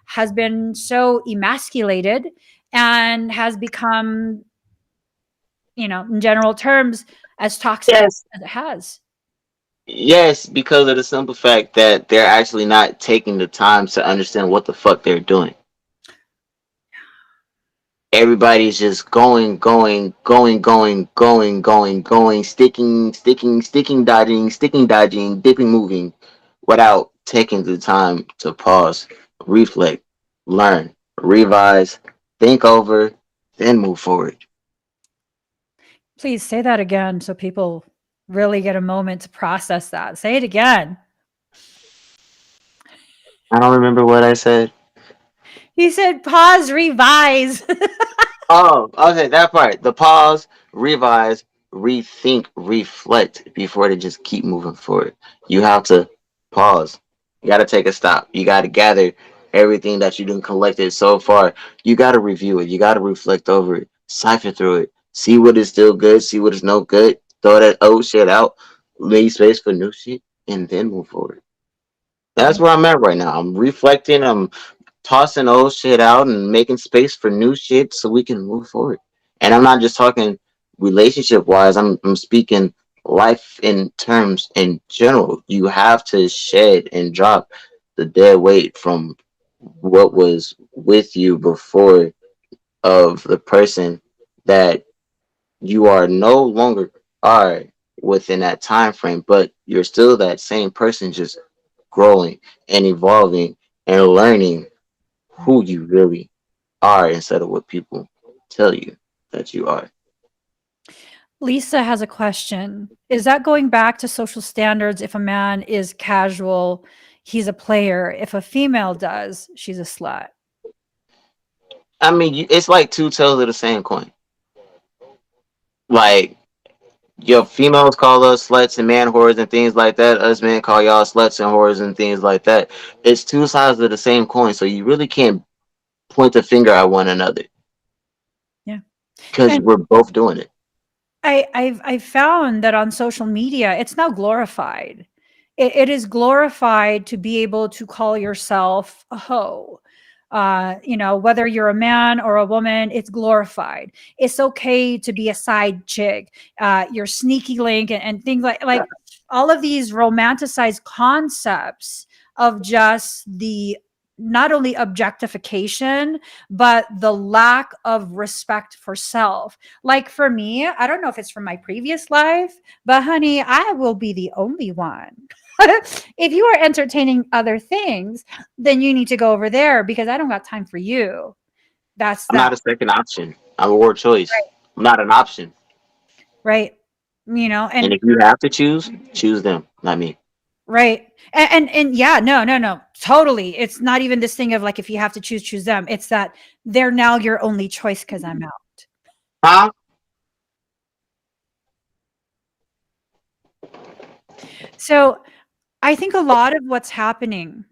has been so emasculated, and has become, in general terms, as toxic Yes. as it has? Yes, because of the simple fact that they're actually not taking the time to understand what the fuck they're doing. Everybody's just going, sticking, dodging, dipping, moving, without taking the time to pause, reflect, learn, revise, think over, then move forward. Please say that again so people really get a moment to process that. Say it again. I don't remember what I said. He said, pause, revise. Oh, okay, that part. The pause, revise, rethink, reflect before they just keep moving forward. You have to pause. You got to take a stop. You got to gather everything that you done collected so far. You got to review it. You got to reflect over it, siphon through it, see what is still good, see what is no good, throw that old shit out, leave space for new shit, and then move forward. That's where I'm at right now. I'm reflecting. I'm tossing old shit out and making space for new shit so we can move forward. And I'm not just talking relationship wise, I'm speaking life in terms in general. You have to shed and drop the dead weight from what was with you before, of the person that you are no longer are within that time frame, but you're still that same person, just growing and evolving and learning who you really are instead of what people tell you that you are. Lisa has a question. Is that going back to social standards? If a man is casual, he's a player. If a female does, she's a slut. I mean, it's like two tails of the same coin. Like, your females call us sluts and man whores and things like that. Us men call y'all sluts and whores and things like that. It's two sides of the same coin. So you really can't point the finger at one another Yeah. because And we're both doing it. I've found that on social media, it's now glorified. It is glorified to be able to call yourself a hoe. Whether you're a man or a woman, it's glorified. It's okay to be a side chick, your sneaky link, and things like all of these romanticized concepts of just the not only objectification, but the lack of respect for self. Like for me, I don't know if it's from my previous life, but honey, I will be the only one. If you are entertaining other things, then you need to go over there because I don't got time for you. That's I'm that. not a second option. I'm a word choice. Right. I'm not an option. Right. And And if you have to choose them, not me. right. And yeah, no, no, no. Totally. It's not even this thing of like if you have to choose them. It's that they're now your only choice because I'm out. Huh? So I think a lot of what's happening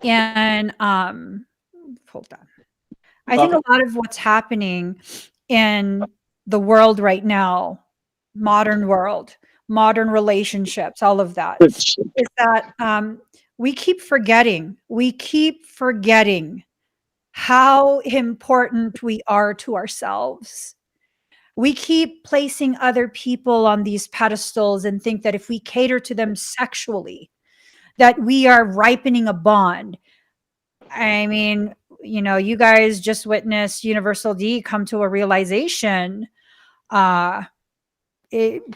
in hold on. I'm I think talking. a lot of what's happening in the world right now, modern world, modern relationships, all of that, is that we keep forgetting how important we are to ourselves. We keep placing other people on these pedestals and think that if we cater to them sexually, that we are ripening a bond. I mean, you guys just witnessed Universal D come to a realization. Uh,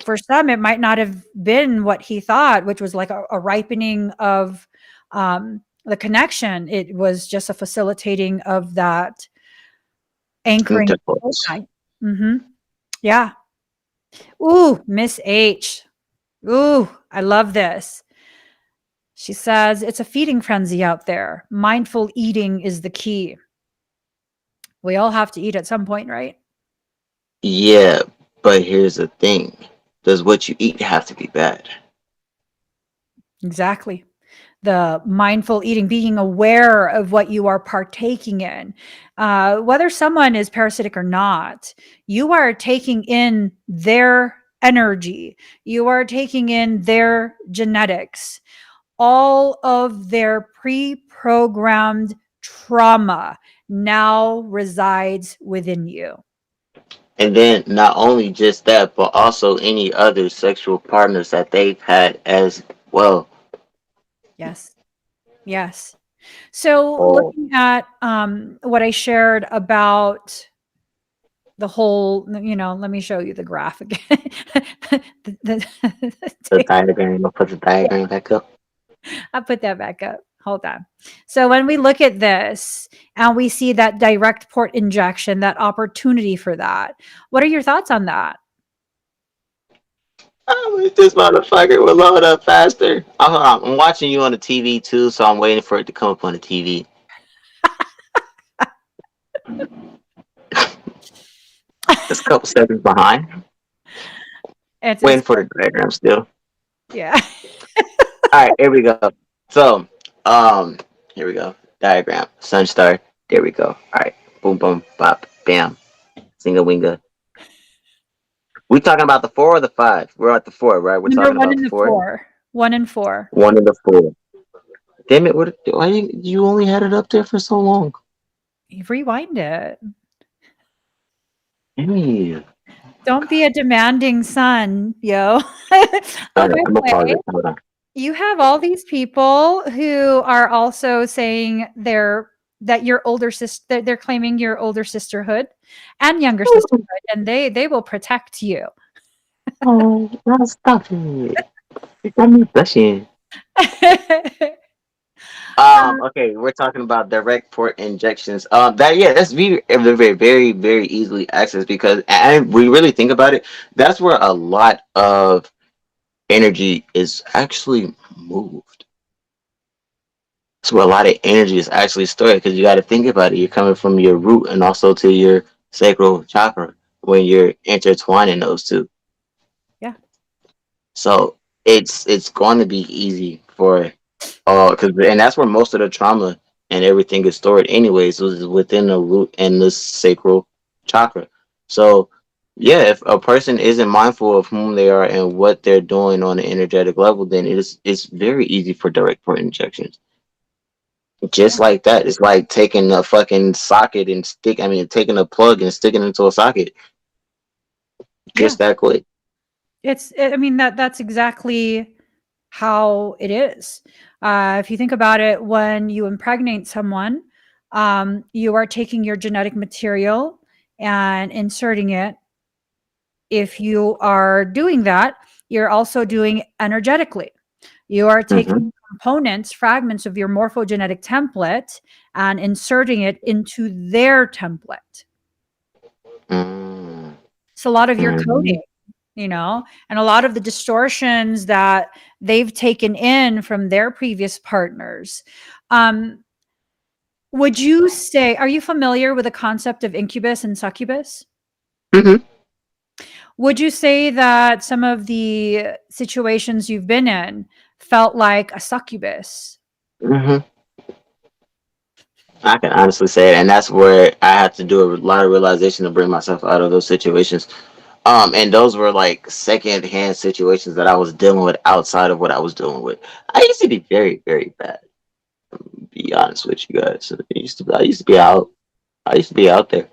for some, it might not have been what he thought, which was like a ripening of the connection. It was just a facilitating of that anchoring. Intercourse. Mm-hmm. Yeah. Ooh, Miss H. Ooh, I love this. She says it's a feeding frenzy out there. Mindful eating is the key. We all have to eat at some point, right? Yeah, but here's the thing. Does what you eat have to be bad? Exactly. the mindful eating, being aware of what you are partaking in, whether someone is parasitic or not, you are taking in their energy, you are taking in their genetics, all of their pre-programmed trauma now resides within you. And then not only just that, but also any other sexual partners that they've had as well. Yes. Yes. So Oh, looking at what I shared about the whole, let me show you the graph again. the diagram. I'll put the Yeah, diagram back up. I'll put that back up. Hold on. So when we look at this and we see that direct port injection, that opportunity for that, what are your thoughts on that? I wish this motherfucker would load up faster. I'm watching you on the TV too, so I'm waiting for it to come up on the TV. It's a couple seconds behind. It's Waiting for the diagram still. yeah. All right, here we go. So, um, here we go. Diagram. Sun star. There we go. All right. Boom, boom, bop, bam. Singa winga. We talking about the four or the five? We're at the four, right? We're Number talking one about the and the four. four. 1 and 4. One and the four. Damn it! Why you only had it up there for so long? You rewind it. Emmie. Don't be a demanding son, yo. All Oh, right, by I'm the gonna pause way, it. Hold on. you have all these people who are also saying that your older sister, they're claiming your older sisterhood and younger sisterhood, and they will protect you. Oh, no, stop it. You got me blushing. Okay, we're talking about direct port injections. That yeah, that's very easily accessed because, and we really think about it, that's where a lot of energy is actually moved. That's where a lot of energy is actually stored because you got to think about it. You're coming from your root and also to your sacral chakra when you're intertwining those two. Yeah, So it's going to be easy for because and that's where most of the trauma and everything is stored anyways, is within the root and the sacral chakra. So yeah, if a person isn't mindful of whom they are and what they're doing on an energetic level, then it's very easy for direct port injections. yeah, Just like that. It's like taking a fucking socket and taking a plug and sticking it into a socket. yeah. Just that quick. I mean, that's exactly how it is. If you think about it, when you impregnate someone, you are taking your genetic material and inserting it. If you are doing that, you're also doing energetically. You are Mm-hmm. taking components, fragments of your morphogenetic template and inserting it into their template. Mm-hmm. It's a lot of your Mm-hmm. coding, and a lot of the distortions that they've taken in from their previous partners. Um, would you say, are you familiar with the concept of incubus and succubus? Mm-hmm. Would you say that some of the situations you've been in felt like a succubus? Mm-hmm. I can honestly say it, and that's where I had to do a lot of realization to bring myself out of those situations. And those were like second hand situations that I was dealing with outside of what I was dealing with. I used to be very bad. To be honest with you guys, I used to be out. I used to be out there.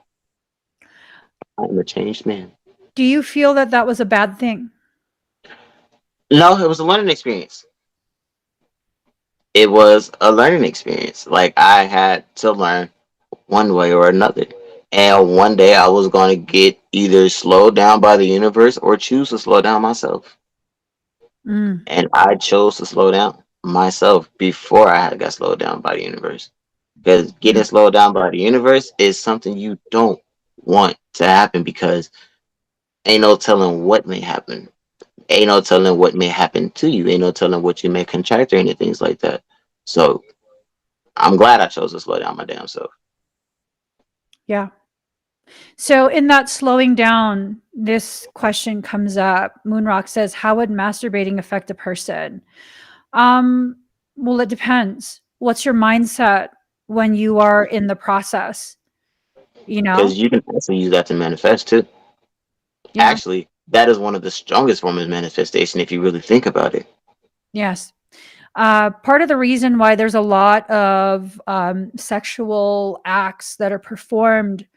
I'm a changed man. Do you feel that that was a bad thing? No, it was a learning experience. It was a learning experience. Like I had to learn one way or another. And one day I was going to get either slowed down by the universe or choose to slow down myself. Mm, And I chose to slow down myself before I had got slowed down by the universe. Because getting mm, slowed down by the universe is something you don't want to happen because ain't no telling what may happen. Ain't no telling what may happen to you. Ain't no telling what you may contract or anything like that. So I'm glad I chose to slow down my damn self. yeah. So, in that slowing down, this question comes up. Moonrock says, how would masturbating affect a person? Um, Well, it depends. What's your mindset when you are in the process? You know? Because you can also use that to manifest too. Yeah. Actually, that is one of the strongest forms of manifestation if you really think about it. Yes. Part of the reason why there's a lot of sexual acts that are performed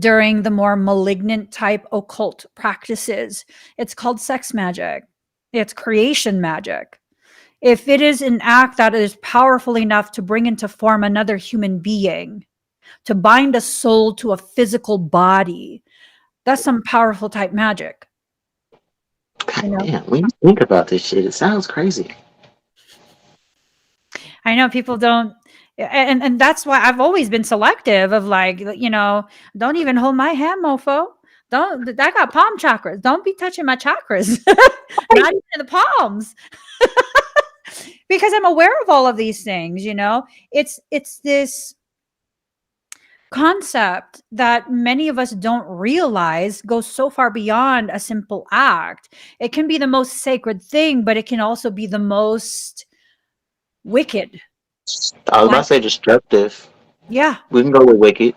during the more malignant type occult practices, it's called sex magic. It's creation magic. If it is an act that is powerful enough to bring into form another human being, to bind a soul to a physical body, that's some powerful type magic, God you know? damn, when you think about this shit, it sounds crazy. I know people don't, and that's why I've always been selective of like, don't even hold my hand, mofo. Don't, I got palm chakras. Don't be touching my chakras. Not even in the palms. Because I'm aware of all of these things, It's this concept that many of us don't realize goes so far beyond a simple act. It can be the most sacred thing, but it can also be the most wicked. I was about Like, to say destructive. yeah. We can go with wicked.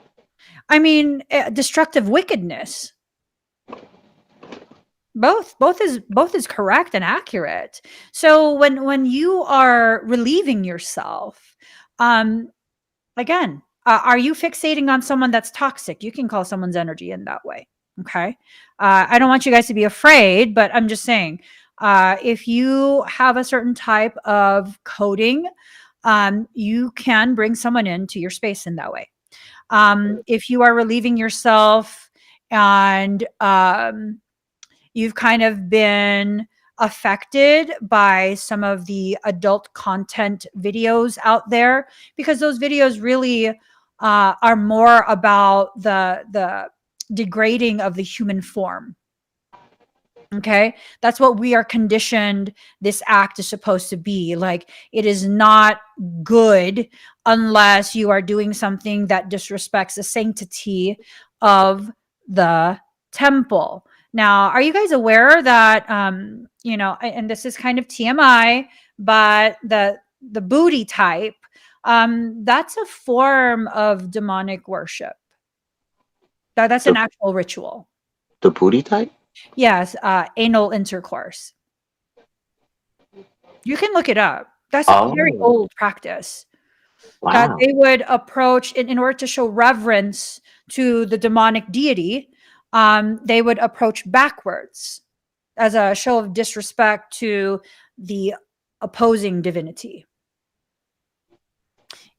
I mean, destructive wickedness. Both is correct and accurate. So when you are relieving yourself, um, again, are you fixating on someone that's toxic? You can call someone's energy in that way. Okay. I don't want you guys to be afraid, but I'm just saying, if you have a certain type of coding, you can bring someone into your space in that way. If you are relieving yourself and you've kind of been affected by some of the adult content videos out there, because those videos really are more about the degrading of the human form. Okay, that's what we are conditioned this act is supposed to be. Like, it is not good unless you are doing something that disrespects the sanctity of the temple. Now, are you guys aware that and this is kind of TMI, but the booty type, that's a form of demonic worship. That's an The actual ritual. the booty type? Yes, anal intercourse. You can look it up. That's a very Oh, old practice that wow. they would approach in order to show reverence to the demonic deity. They would approach backwards as a show of disrespect to the opposing divinity.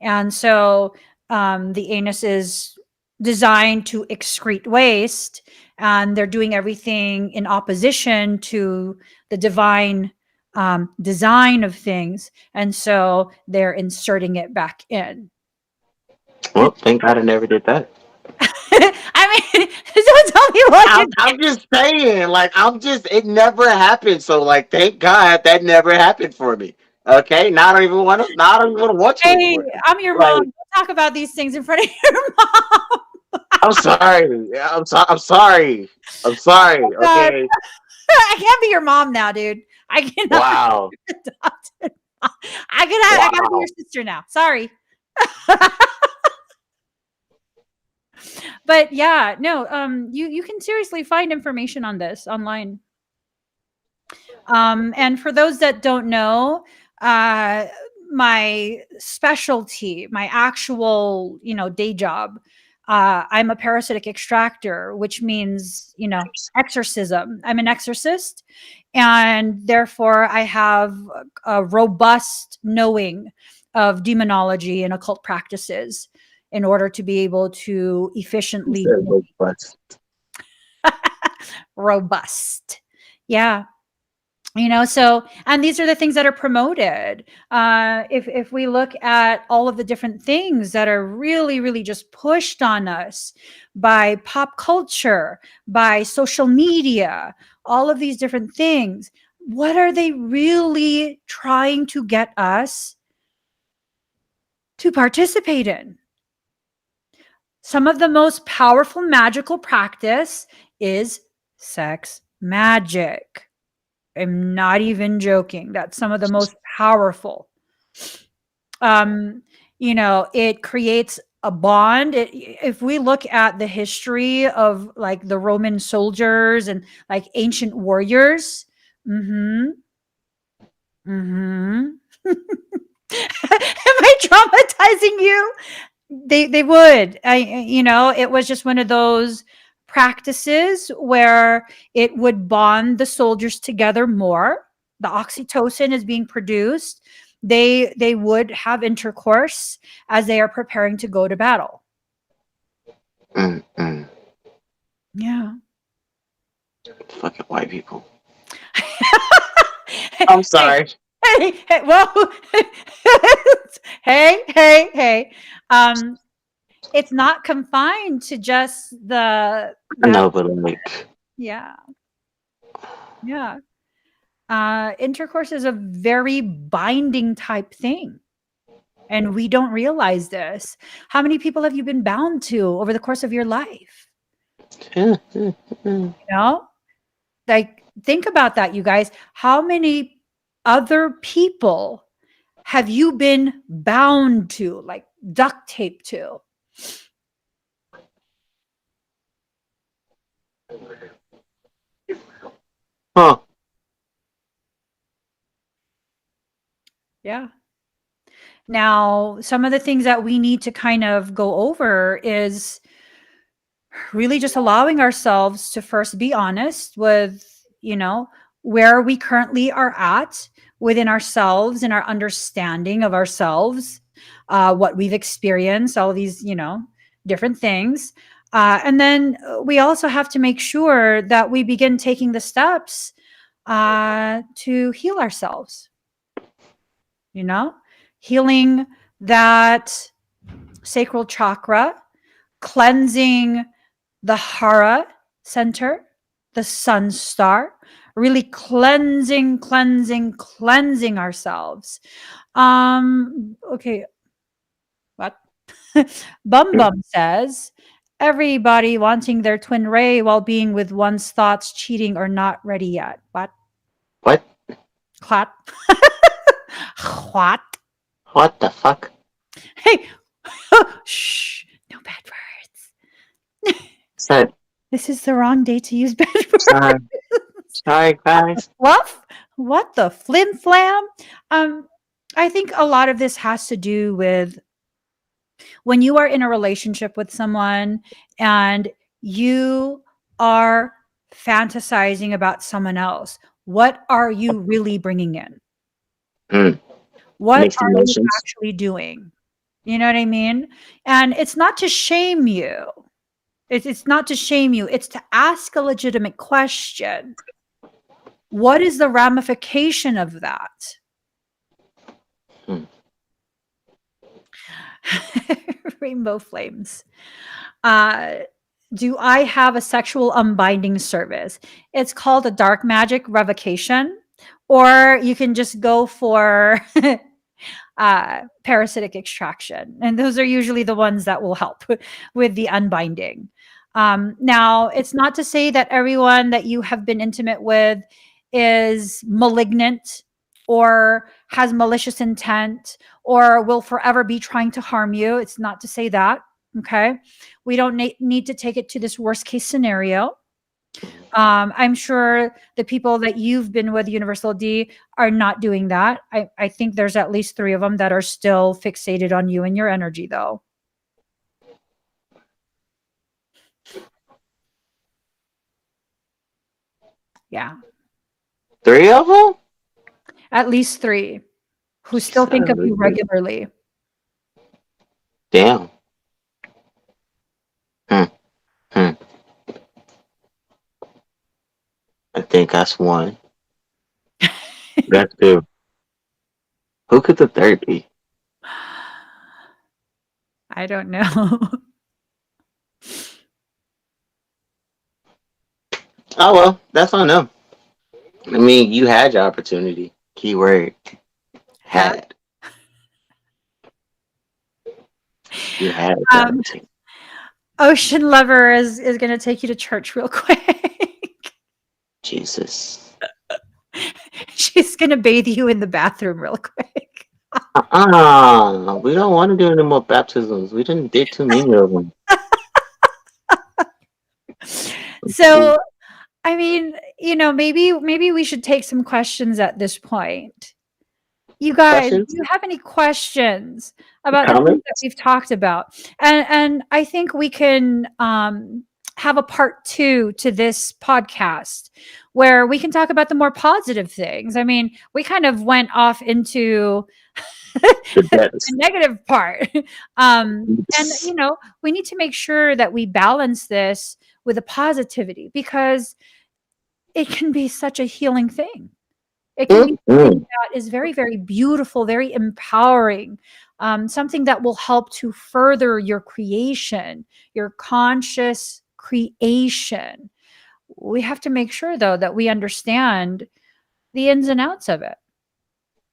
And so the anus is designed to excrete waste, and they're doing everything in opposition to the divine design of things. And so they're inserting it back in. Well, thank God I never did that. I mean, don't tell me what you I'm just saying, like, it never happened. So, like, thank God that never happened for me. Okay, now I don't even want to. Now I don't even want to watch you Hey, anymore. I'm your mom. Like, Don't talk about these things in front of your mom. I'm sorry. I'm sorry. I'm sorry. I'm sorry. God, Okay. I can't be your mom now, dude. I cannot be Wow. your adopted mom. I gotta be your Wow. sister now. Sorry. But yeah, no, you can seriously find information on this online. And for those that don't know, uh, my specialty, my actual, day job, I'm a parasitic extractor, which means, exorcism. I'm an exorcist, and therefore I have a robust knowing of demonology and occult practices in order to be able to He efficiently said robust. robust. Yeah. So, and these are the things that are promoted. If we look at all of the different things that are really really just pushed on us by pop culture, by social media, all of these different things, what are they really trying to get us to participate in? Some of the most powerful magical practice is sex magic. I'm not even joking. That's some of the most powerful. Um, it creates a bond. If we look at the history of like the Roman soldiers and like ancient warriors, mm-hmm, mm-hmm. Am I traumatizing you? They would. It was just one of those practices where it would bond the soldiers together more. The oxytocin is being produced. They would have intercourse as they are preparing to go to battle. Mm-mm. Yeah. Fucking white people. I'm Hey, sorry. hey, well, hey. Um, it's not confined to just the I that. know, but like, Yeah, yeah. Intercourse is a very binding type thing, and we don't realize this. How many people have you been bound to over the course of your life? mm. You know, like think about that, you guys. How many other people have you been bound to, like duct tape to? Huh. Yeah. Now, some of the things that we need to kind of go over is really just allowing ourselves to first be honest with, where we currently are at within ourselves and our understanding of ourselves, what we've experienced, all these, different things. And then we also have to make sure that we begin taking the steps to heal ourselves, you know, healing that sacral chakra, cleansing the Hara center, the sun star, really cleansing ourselves. Okay, what? Bum Bum says everybody wanting their twin ray while being with one's thoughts, cheating or not ready yet. What? What? What? What? What the fuck? Hey, shh, no bad words. Said This is the wrong day to use bad words. sorry. Sorry, guys. Fluff? What the flim flam? Um, I think a lot of this has to do with when you are in a relationship with someone and you are fantasizing about someone else. What are you really bringing in? Mm. What Mixed are you emotions. actually doing? You know what I mean? And it's not to shame you. It's not to shame you. It's to ask a legitimate question. What is the ramification of that? Mm. Rainbow flames. Uh, do I have a sexual unbinding service? It's called a dark magic revocation, or you can just go for parasitic extraction. And those are usually the ones that will help with the unbinding. Now, it's not to say that everyone that you have been intimate with is malignant or has malicious intent or will forever be trying to harm you. It's not to say that. Okay. We don't need to take it to this worst case scenario. I'm sure the people that you've been with, Universal D, are not doing that. I think there's at least three of them that are still fixated on you and your energy, though. Yeah. Three of them? At least three who still think of you Damn. regularly. Hmm. Hmm. I think that's one. That's two. Who could the third be? I don't know. Oh well, that's on them. I mean, you had your opportunity. Keyword Hat. had. You had the Um, opportunity. Ocean Lover is going to take you to church real quick. Jesus. She's going to bathe you in the bathroom real quick. We don't want to do any more baptisms. We didn't did too many of them. So, I mean, maybe we should take some questions at this point. You guys, do Questions? you have any questions about the things that Comments? we've talked about? And I think we can have a part two to this podcast where we can talk about the more positive things. I mean, we kind of went off into The the debts. negative part. And, we need to make sure that we balance this with a positivity because it can be such a healing thing. It can be something Mm-mm. that is very, very beautiful, very empowering, something that will help to further your creation, your conscious creation. We have to make sure, though, that we understand the ins and outs of it,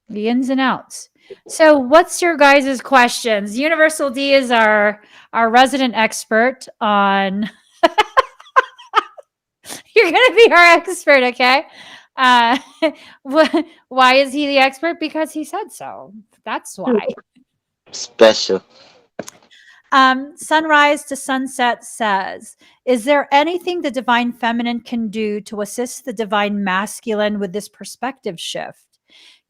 the ins and outs. So, what's your guys' questions? Universal D is our resident expert on. You're going to be our expert, okay? Uh, why is he the expert? Because he said so. That's why. Special. Sunrise to Sunset says, is there anything the divine feminine can do to assist the divine masculine with this perspective shift?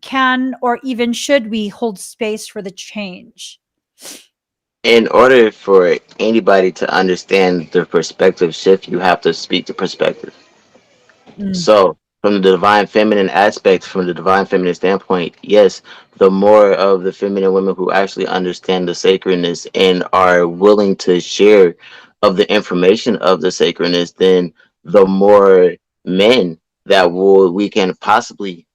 Can or even should we hold space for the change? In order for anybody to understand the perspective shift, you have to speak to perspective. Mm, So, from the divine feminine aspect, from the divine feminine standpoint, yes, the more of the feminine women who actually understand the sacredness and are willing to share of the information of the sacredness, then the more men that will we can possibly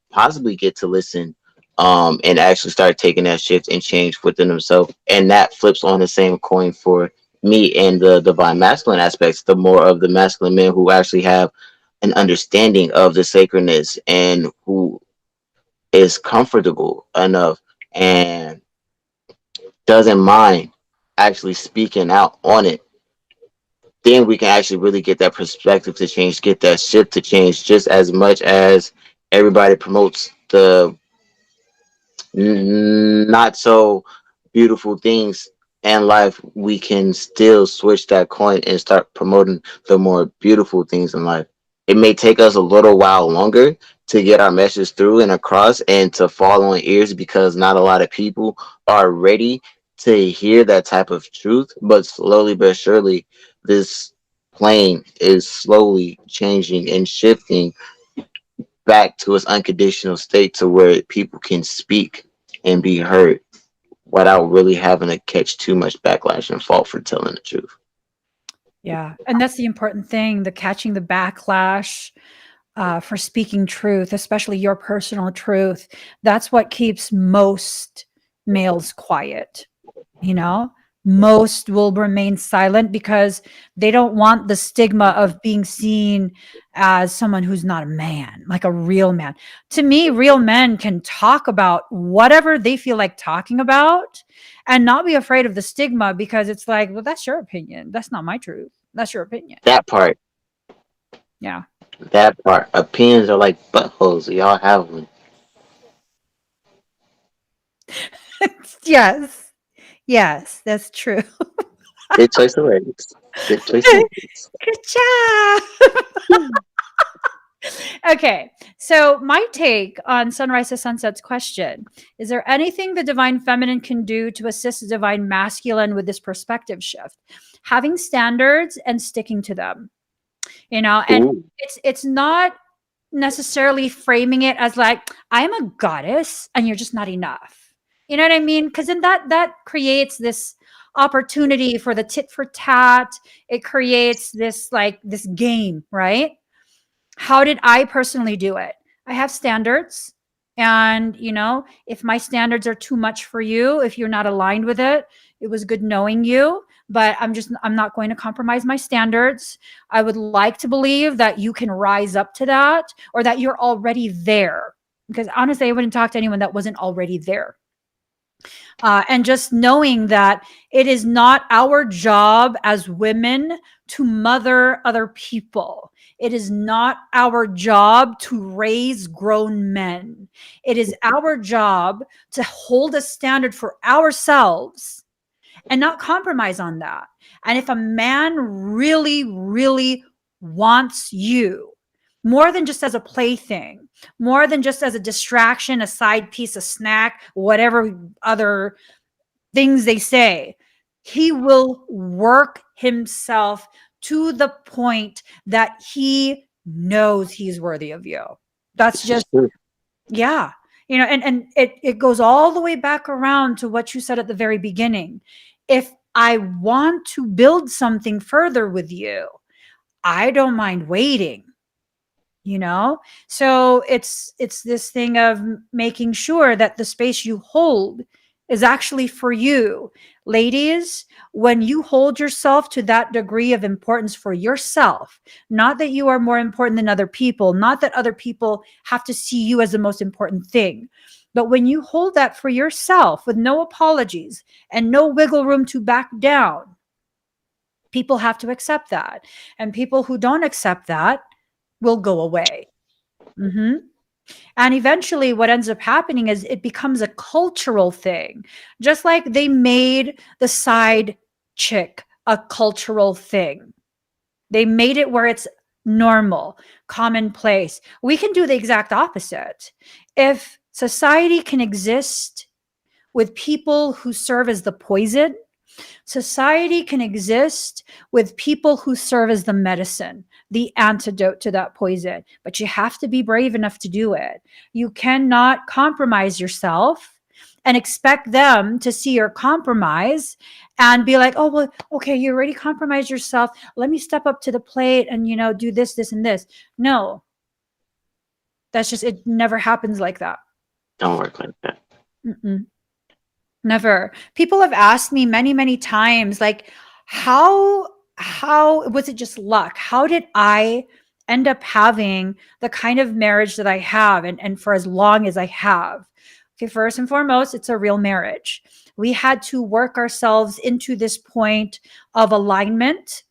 get to listen and actually start taking that shift and change within themselves. And that flips on the same coin for me and the divine masculine aspects, the more of the masculine men who actually have an understanding of the sacredness and who is comfortable enough and doesn't mind actually speaking out on it, then we can actually really get that perspective to change, get that shift to change just as much as everybody promotes the not so beautiful things in life. We can still switch that coin and start promoting the more beautiful things in life. It may take us a little while longer to get our message through and across and to fall on ears because not a lot of people are ready to hear that type of truth, but slowly but surely this plane is slowly changing and shifting back to its unconditional state to where people can speak and be heard without really having to catch too much backlash and fault for telling the truth. yeah. And that's the important thing, the catching the backlash for speaking truth, especially your personal truth. That's what keeps most males quiet. You know, most will remain silent because they don't want the stigma of being seen as someone who's not a man, like a real man. To me, real men can talk about whatever they feel like talking about and not be afraid of the stigma because it's like, well, that's your opinion. That's not my truth. That's your opinion. That part, Yeah. that part. Opinions are like buttholes. Y'all have one. Yes. Yes, that's true. Good choice of words. Good choice of words. Good job. Okay, so my take on Sunrise to Sunset's question, is there anything the divine feminine can do to assist the divine masculine with this perspective shift? Having standards and sticking to them, and Ooh, it's not necessarily framing it as like, I'm a goddess and you're just not enough. You know what I mean? Because then that creates this opportunity for the tit for tat. It creates this game, right? How did I personally do it? I have standards. And, if my standards are too much for you, if you're not aligned with it, it was good knowing you, but I'm not going to compromise my standards. I would like to believe that you can rise up to that or that you're already there. Because honestly, I wouldn't talk to anyone that wasn't already there. And just knowing that it is not our job as women to mother other people. It is not our job to raise grown men. It is our job to hold a standard for ourselves and not compromise on that. And if a man really, really wants you more than just as a plaything, more than just as a distraction, a side piece, a snack, whatever other things they say, he will work himself to the point that he knows he's worthy of you. That's This is just, true. yeah. And it goes all the way back around to what you said at the very beginning. If I want to build something further with you, I don't mind waiting, you know? So it's this thing of making sure that the space you hold is actually for you. Ladies, when you hold yourself to that degree of importance for yourself, not that you are more important than other people, not that other people have to see you as the most important thing, but when you hold that for yourself with no apologies and no wiggle room to back down, people have to accept that. And people who don't accept that will go away. hmm And eventually, what ends up happening is it becomes a cultural thing, just like they made the side chick a cultural thing. They made it where it's normal, commonplace. We can do the exact opposite. If society can exist with people who serve as the poison, society can exist with people who serve as the medicine, the antidote to that poison, but you have to be brave enough to do it. You cannot compromise yourself and expect them to see your compromise and be like, oh, well, okay, you already compromised yourself. Let me step up to the plate and, do this, this, and this. No, that's just, it never happens like that. Don't work like that. Mm-mm. Never. People have asked me many, many times, like, how was it just luck? How did I end up having the kind of marriage that I have and for as long as I have? Okay, first and foremost, it's a real marriage. We had to work ourselves into this point of alignment,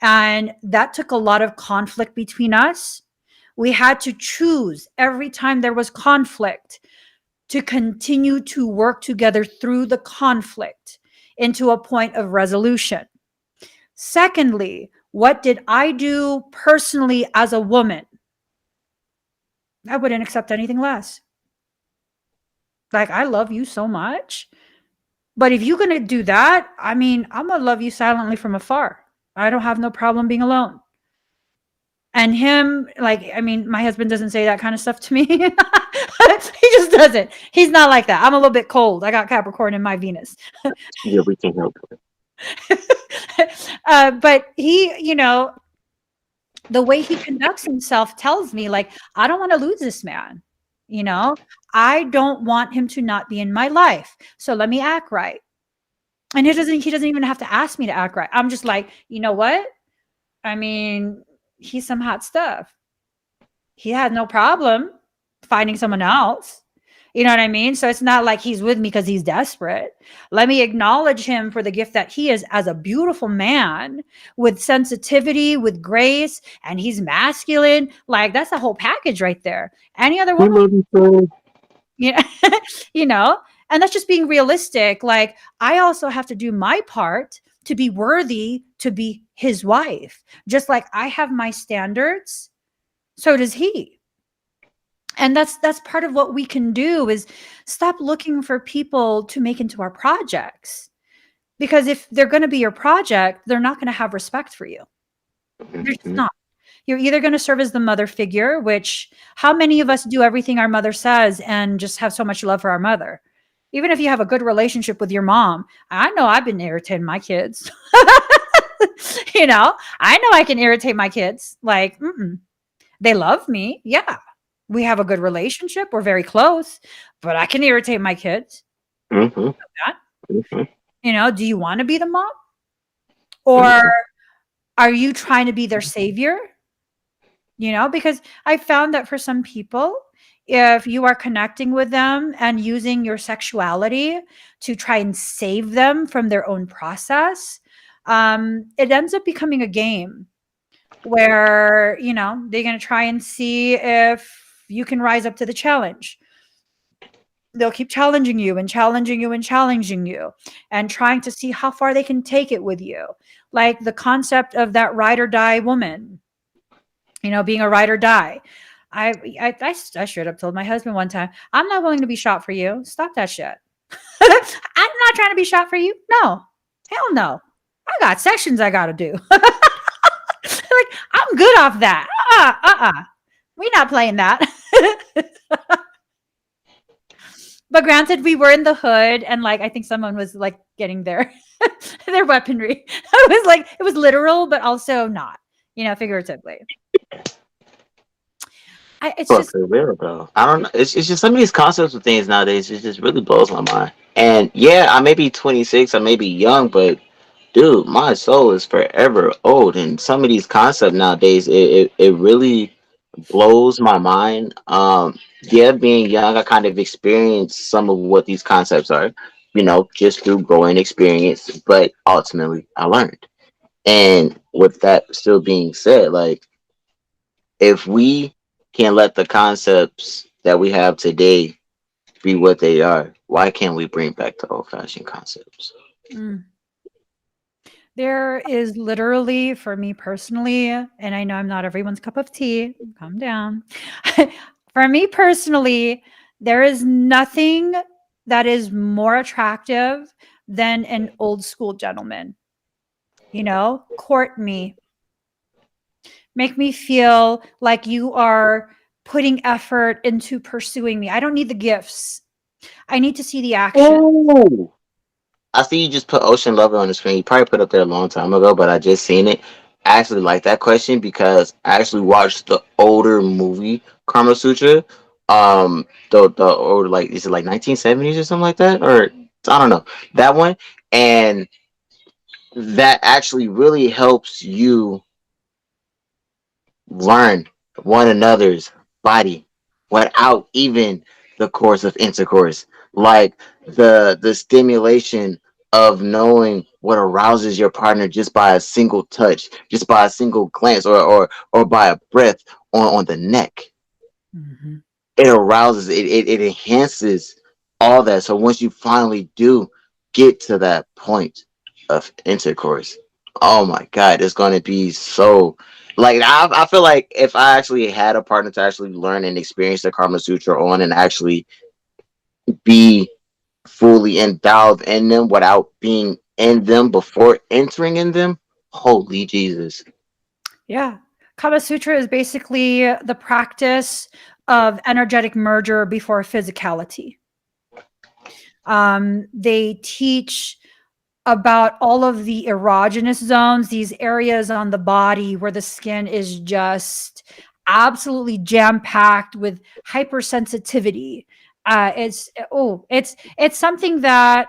and that took a lot of conflict between us. We had to choose every time there was conflict to continue to work together through the conflict into a point of resolution. Secondly, what did I do personally as a woman? I wouldn't accept anything less. Like, I love you so much. But if you're going to do that, I mean, I'm going to love you silently from afar. I don't have no problem being alone. And him, like, I mean, my husband doesn't say that kind of stuff to me. He just doesn't. He's not like that. I'm a little bit cold. I got Capricorn in my Venus. Yeah, we can help it. But he, the way he conducts himself tells me, like, I don't want to lose this man. I don't want him to not be in my life. So let me act right. And he doesn't even have to ask me to act right. I'm just like, you know what? I mean, he's some hot stuff. He had no problem finding someone else. You know what I mean? So it's not like he's with me because he's desperate. Let me acknowledge him for the gift that he is as a beautiful man with sensitivity, with grace, and he's masculine. Like, that's a whole package right there. Any other We woman, love you, so. yeah, and that's just being realistic. Like, I also have to do my part to be worthy to be his wife. Just like I have my standards, so does he. And that's part of what we can do is stop looking for people to make into our projects. Because if they're going to be your project, they're not going to have respect for you. They're just Mhm. not. You're either going to serve as the mother figure, which how many of us do everything our mother says and just have so much love for our mother? Even if you have a good relationship with your mom, I know I've been irritating my kids. I know I can irritate my kids. Like, they love me. Yeah. We have a good relationship. We're very close, but I can irritate my kids. Mhm. That. Mhm. Do you want to be the mom? Or Mhm. are you trying to be their savior? Because I found that for some people, if you are connecting with them and using your sexuality to try and save them from their own process, it ends up becoming a game. where, they're going to try and see if you can rise up to the challenge. They'll keep challenging you and challenging you and challenging you and trying to see how far they can take it with you. Like the concept of that ride or die woman, being a ride or die. I straight up told my husband one time, I'm not willing to be shot for you. Stop that shit. I'm not trying to be shot for you. No, hell no. I got sessions I got to do. Like, I'm good off that. We're not playing that. But granted, we were in the hood, and like I think someone was like getting their weaponry. It was like it was literal, but also not, figuratively. It's But just for real though, I don't know. It's just some of these concepts of things nowadays. It just really blows my mind. And yeah, I may be 26, I may be young, but dude, my soul is forever old. And some of these concepts nowadays, it really blows my mind. Yeah, being young, I kind of experienced some of what these concepts are, just through growing experience. But ultimately, I learned. And with that still being said, like if we can let the concepts that we have today be what they are, why can't we bring back the old fashioned concepts? mm. There is literally, for me personally, and I know I'm not everyone's cup of tea, calm down. For me personally, there is nothing that is more attractive than an old school gentleman. Court me, make me feel like you are putting effort into pursuing me. I don't need the gifts. I need to see the action. Oh, I see you just put Ocean Lover on the screen. You probably put it up there a long time ago, but I just seen it. I actually like that question because I actually watched the older movie Karma Sutra. The older, like, is it like 1970s or something like that, or I don't know, that one, and that actually really helps you learn one another's body without even the course of intercourse. Like the stimulation of knowing what arouses your partner just by a single touch, just by a single glance, or by a breath on the neck. Mhm. It arouses it enhances all that. So once you finally do get to that point of intercourse, oh my god, it's going to be so, like, I feel like if I actually had a partner to actually learn and experience the Karma Sutra on and actually be fully endowed in them without being in them before entering in them, holy Jesus. Yeah. Kama Sutra is basically the practice of energetic merger before physicality. They teach about all of the erogenous zones, these areas on the body where the skin is just absolutely jam packed with hypersensitivity. It's something that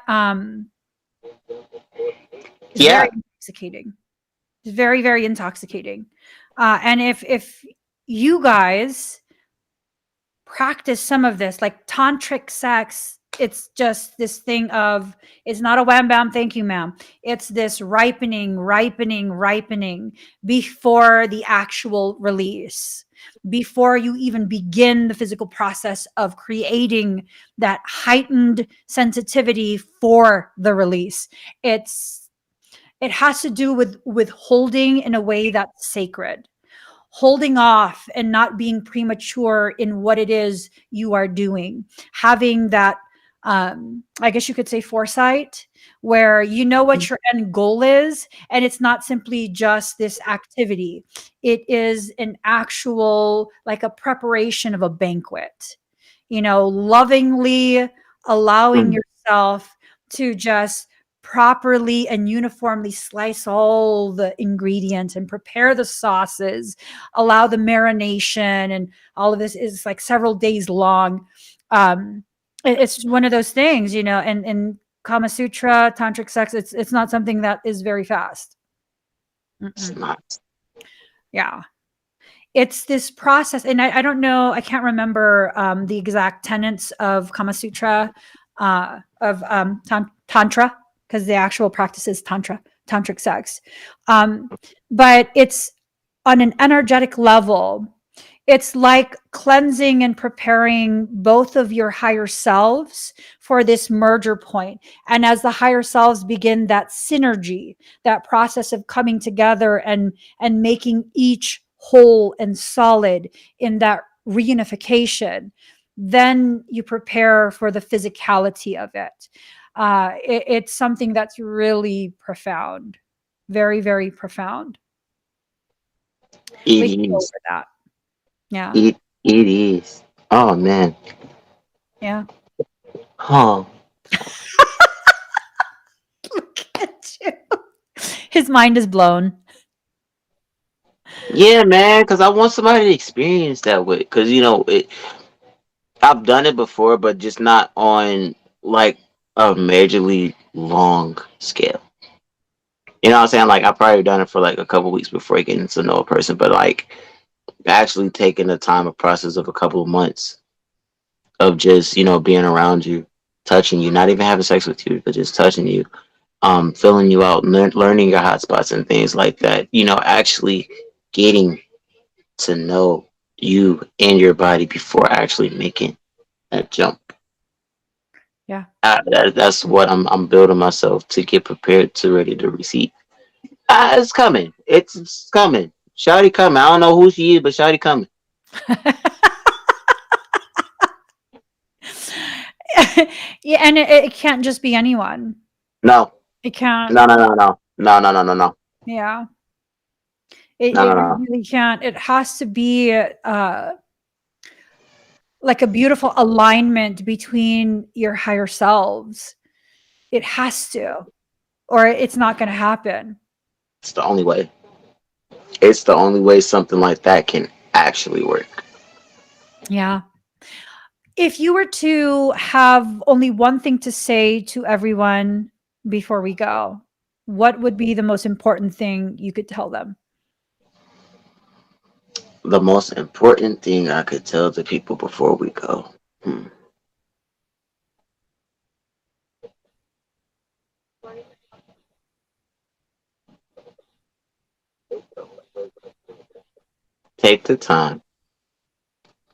is very Yeah. intoxicating. It's very, very intoxicating. And if you guys practice some of this, like tantric sex, it's just this thing of, it's not a wham bam thank you ma'am, it's this ripening before the actual release, before you even begin the physical process of creating that heightened sensitivity for the release. It has to do with holding in a way that's sacred, holding off and not being premature in what it is you are doing, having that, I guess you could say, foresight, where you know what your end goal is, and it's not simply just this activity. It is an actual, like a preparation of a banquet, lovingly allowing Mm. yourself to just properly and uniformly slice all the ingredients and prepare the sauces, allow the marination, and all of this is like several days long. It's one of those things, and Kama Sutra, tantric sex, it's not something that is very fast. It's Mm-mm. not. Yeah. It's this process, and I don't know, I can't remember the exact tenets of Kama Sutra, of Tantra, because the actual practice is Tantra, tantric sex. But it's on an energetic level, it's like cleansing and preparing both of your higher selves for this merger point. And as the higher selves begin that synergy, that process of coming together and making each whole and solid in that reunification, then you prepare for the physicality of it. It's something that's really profound, very, very profound. It We can go is. over that. Yeah. It is. Oh man. Yeah. Huh. Look at you. His mind is blown. Yeah, man. Because I want somebody to experience that with. Because I've done it before, but just not on like a majorly long scale. You know what I'm saying? Like I've probably done it for like a couple weeks before getting to know a person, but like actually taking the time, a process of a couple of months of just being around you, touching you, not even having sex with you, but just touching you, filling you out, learning your hot spots and things like that. Actually getting to know you and your body before actually making that jump. Yeah. That's what I'm building myself to get prepared to ready to receive. It's coming. It's coming. Shawty coming. I don't know who she is, but Shawty coming. Yeah, and it can't just be anyone. No, It can't. no, no, no, no, no, no, no, no, no, Yeah. no, no, It no. really can't. It has to be like a beautiful alignment between your higher selves. It has to, or it's not going to happen. It's the only way. It's the only way something like that can actually work. Yeah. If you were to have only one thing to say to everyone before we go, what would be the most important thing you could tell them? The most important thing I could tell the people before we go. Hmm. Take the time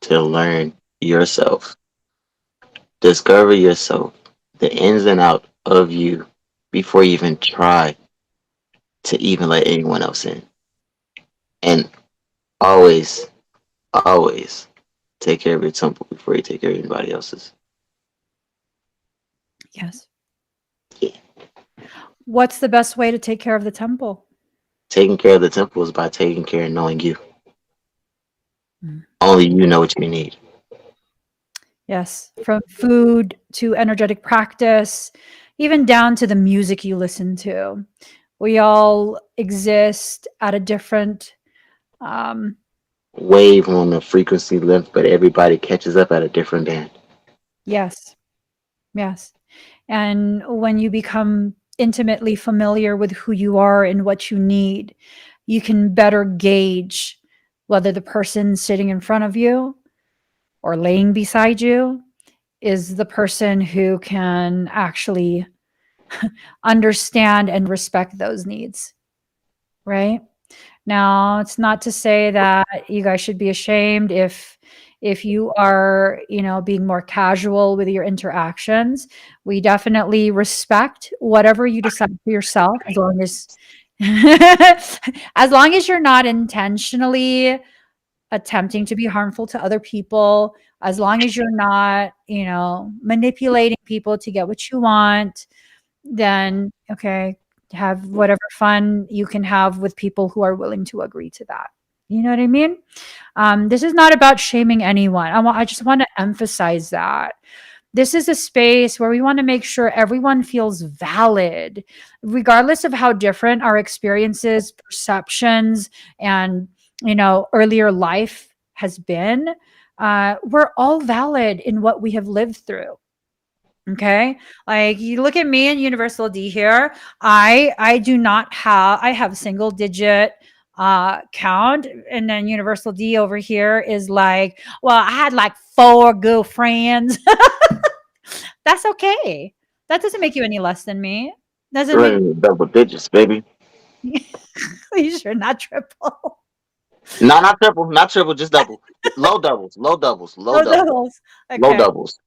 to learn yourself. Discover yourself, the ins and out of you before you even try to even let anyone else in. And always, always take care of your temple before you take care of anybody else's. Yes. Yeah. What's the best way to take care of the temple? Taking care of the temple is by taking care and knowing you. Mm. Only you know what you need. Yes, from food to energetic practice, even down to the music you listen to. We all exist at a different, um, Wave on the frequency length, but everybody catches up at a different band. yes, yes. And when you become intimately familiar with who you are and what you need, you can better gauge whether the person sitting in front of you or laying beside you is the person who can actually understand and respect those needs, right? Now, it's not to say that you guys should be ashamed if you are, being more casual with your interactions. We definitely respect whatever you decide for yourself as long as as long as you're not intentionally attempting to be harmful to other people, as long as you're not, manipulating people to get what you want, then okay, have whatever fun you can have with people who are willing to agree to that. You know what I mean? This is not about shaming anyone. I just want to emphasize that. This is a space where we want to make sure everyone feels valid, regardless of how different our experiences, perceptions, and earlier life has been. We're all valid in what we have lived through. Okay. Like you look at me and Universal D here. I do not have I have single digit count, and then Universal D over here is like, well, I had like four girlfriends. That's okay. That doesn't make you any less than me. Doesn't You're make in the double digits, baby. you sure not triple. No, not triple, not triple, just double. Low doubles, low doubles, low Low doubles, doubles. low Okay. doubles,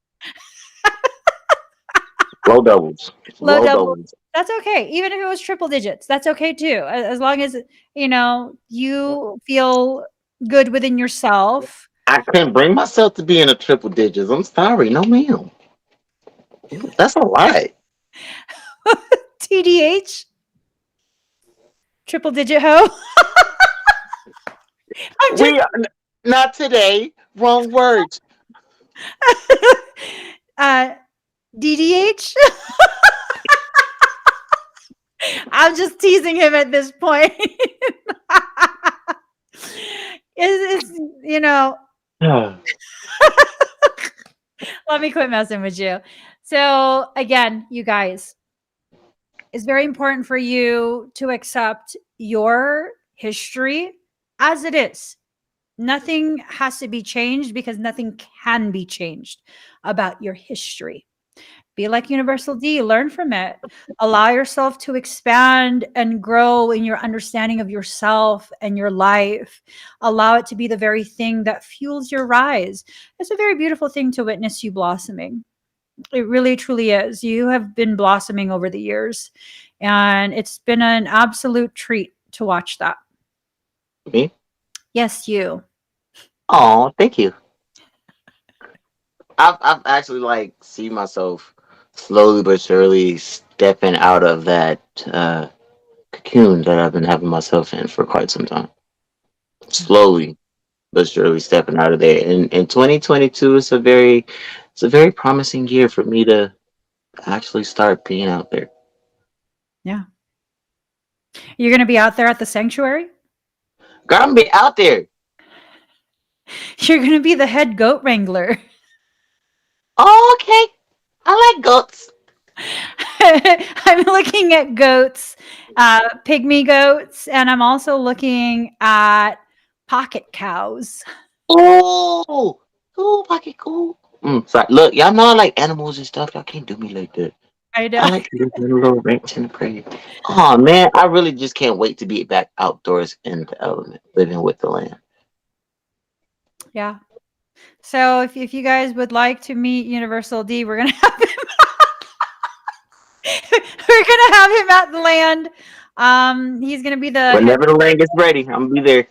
low doubles, Low low doubles. doubles. That's okay. Even if it was triple digits, that's okay too. As long as, you feel good within yourself. I can't bring myself to be in a triple digits. I'm sorry, no ma'am. That's a lot. TDH, triple digit hoe. I'm just We are not today. Wrong words. uh DDH. I'm just teasing him at this point. Is let me quit messing with you. So again, you guys, it's very important for you to accept your history as it is. Nothing has to be changed because nothing can be changed about your history. Be like Universal D, learn from it. Allow yourself to expand and grow in your understanding of yourself and your life. Allow it to be the very thing that fuels your rise. It's a very beautiful thing to witness you blossoming. It really truly is. You have been blossoming over the years, and it's been an absolute treat to watch that. Me? Yes, you. Oh, thank you. I've actually like see myself slowly but surely stepping out of that cocoon that I've been having myself in for quite some time. Slowly but surely stepping out of there. And in 2022, it's a very promising year for me to actually start being out there. Yeah. You're going to be out there at the sanctuary? Gotta be out there. You're going to be the head goat wrangler. Oh, okay. I like goats. I'm looking at goats, pygmy goats, and I'm also looking at pocket cows. Oh, oh, pocket cool. Sorry. Look, y'all know I like animals and stuff. Y'all can't do me like that. I I know. like to live in a little ranch in the prairie. Oh man, I really just can't wait to be back outdoors in the element, living with the land. Yeah. So if you guys would like to meet Universal D, we're gonna have him. We're gonna have him at the land. He's gonna be the head. Whenever the land gets ready, I'm gonna be there.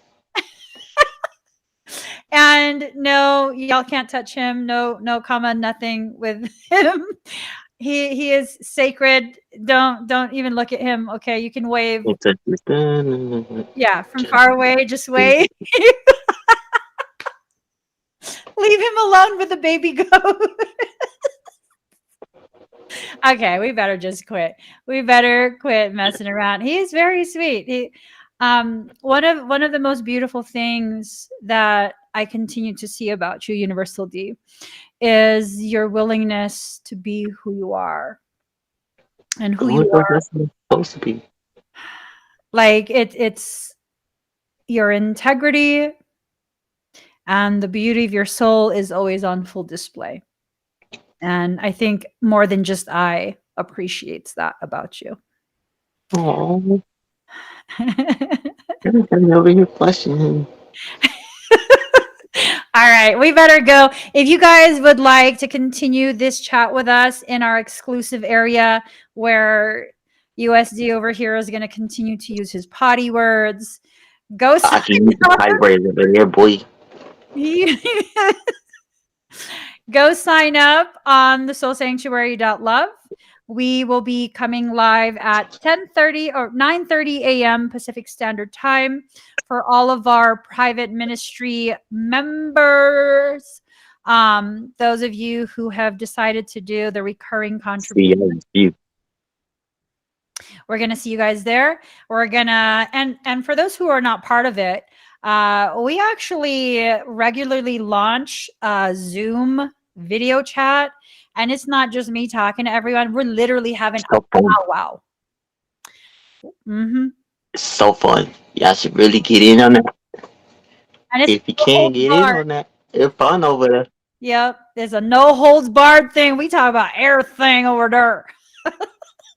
And no, y'all can't touch him. No, no comma, nothing with him. He is sacred. Don't even look at him. Okay, you can wave. Can't touch this. Yeah, from far away, just wave. Leave him alone with the baby goat. Okay, we better just quit. We better quit messing around. He is very sweet. One of the most beautiful things that I continue to see about you, Universal D, is your willingness to be who you are and who Going you towards are. that's what it's supposed to be. Like it's your integrity and the beauty of your soul is always on full display. And I think more than just I appreciates that about you. Oh, everybody over here flushing. All right, we better go. If you guys would like to continue this chat with us in our exclusive area where USD over here is going to continue to use his potty words, go sign I can use the up. high braids over there, boy. Go sign up on the soulsanctuary.love. We will be coming live at 10:30 or 9:30 a.m. Pacific Standard Time for all of our private ministry members. Those of you who have decided to do the recurring See contribution, you. we're gonna see you guys there. We're gonna and for those who are not part of it, we actually regularly launch a Zoom video chat, and it's not just me talking to everyone. We're literally having a So fun. powwow. Mm-hmm. It's so fun. Y'all should really get in on that. And it's If you no can holds get in barred. on that, it's fun over there. Yep, there's a no holds barred thing. We talk about everything over there.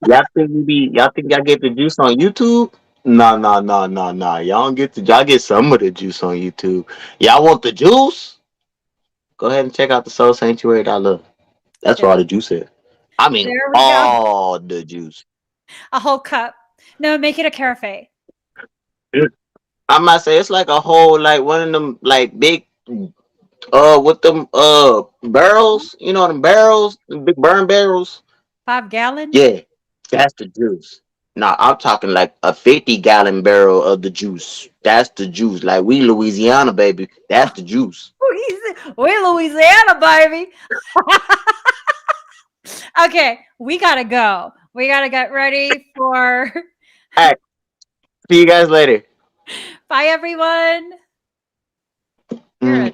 Y'all think y'all get the juice on YouTube? Nah. Y'all get some of the juice on YouTube. Y'all want the juice? Go ahead and check out the Soul Sanctuary. I love. That's where all There, the juice is. I mean, there we go. all the juice. A whole cup. No, make it a carafe. I might say it's like a whole like one of them like big with them barrels. You know them barrels, the big burn barrels. 5 gallon? Yeah, that's the juice. Now I'm talking like a 50-gallon barrel of the juice. That's the juice. Like we Louisiana, baby. That's the juice. We Louisiana, baby. Okay, we gotta go. We gotta get ready for. All right. See you guys later. Bye, everyone. You're a Mm.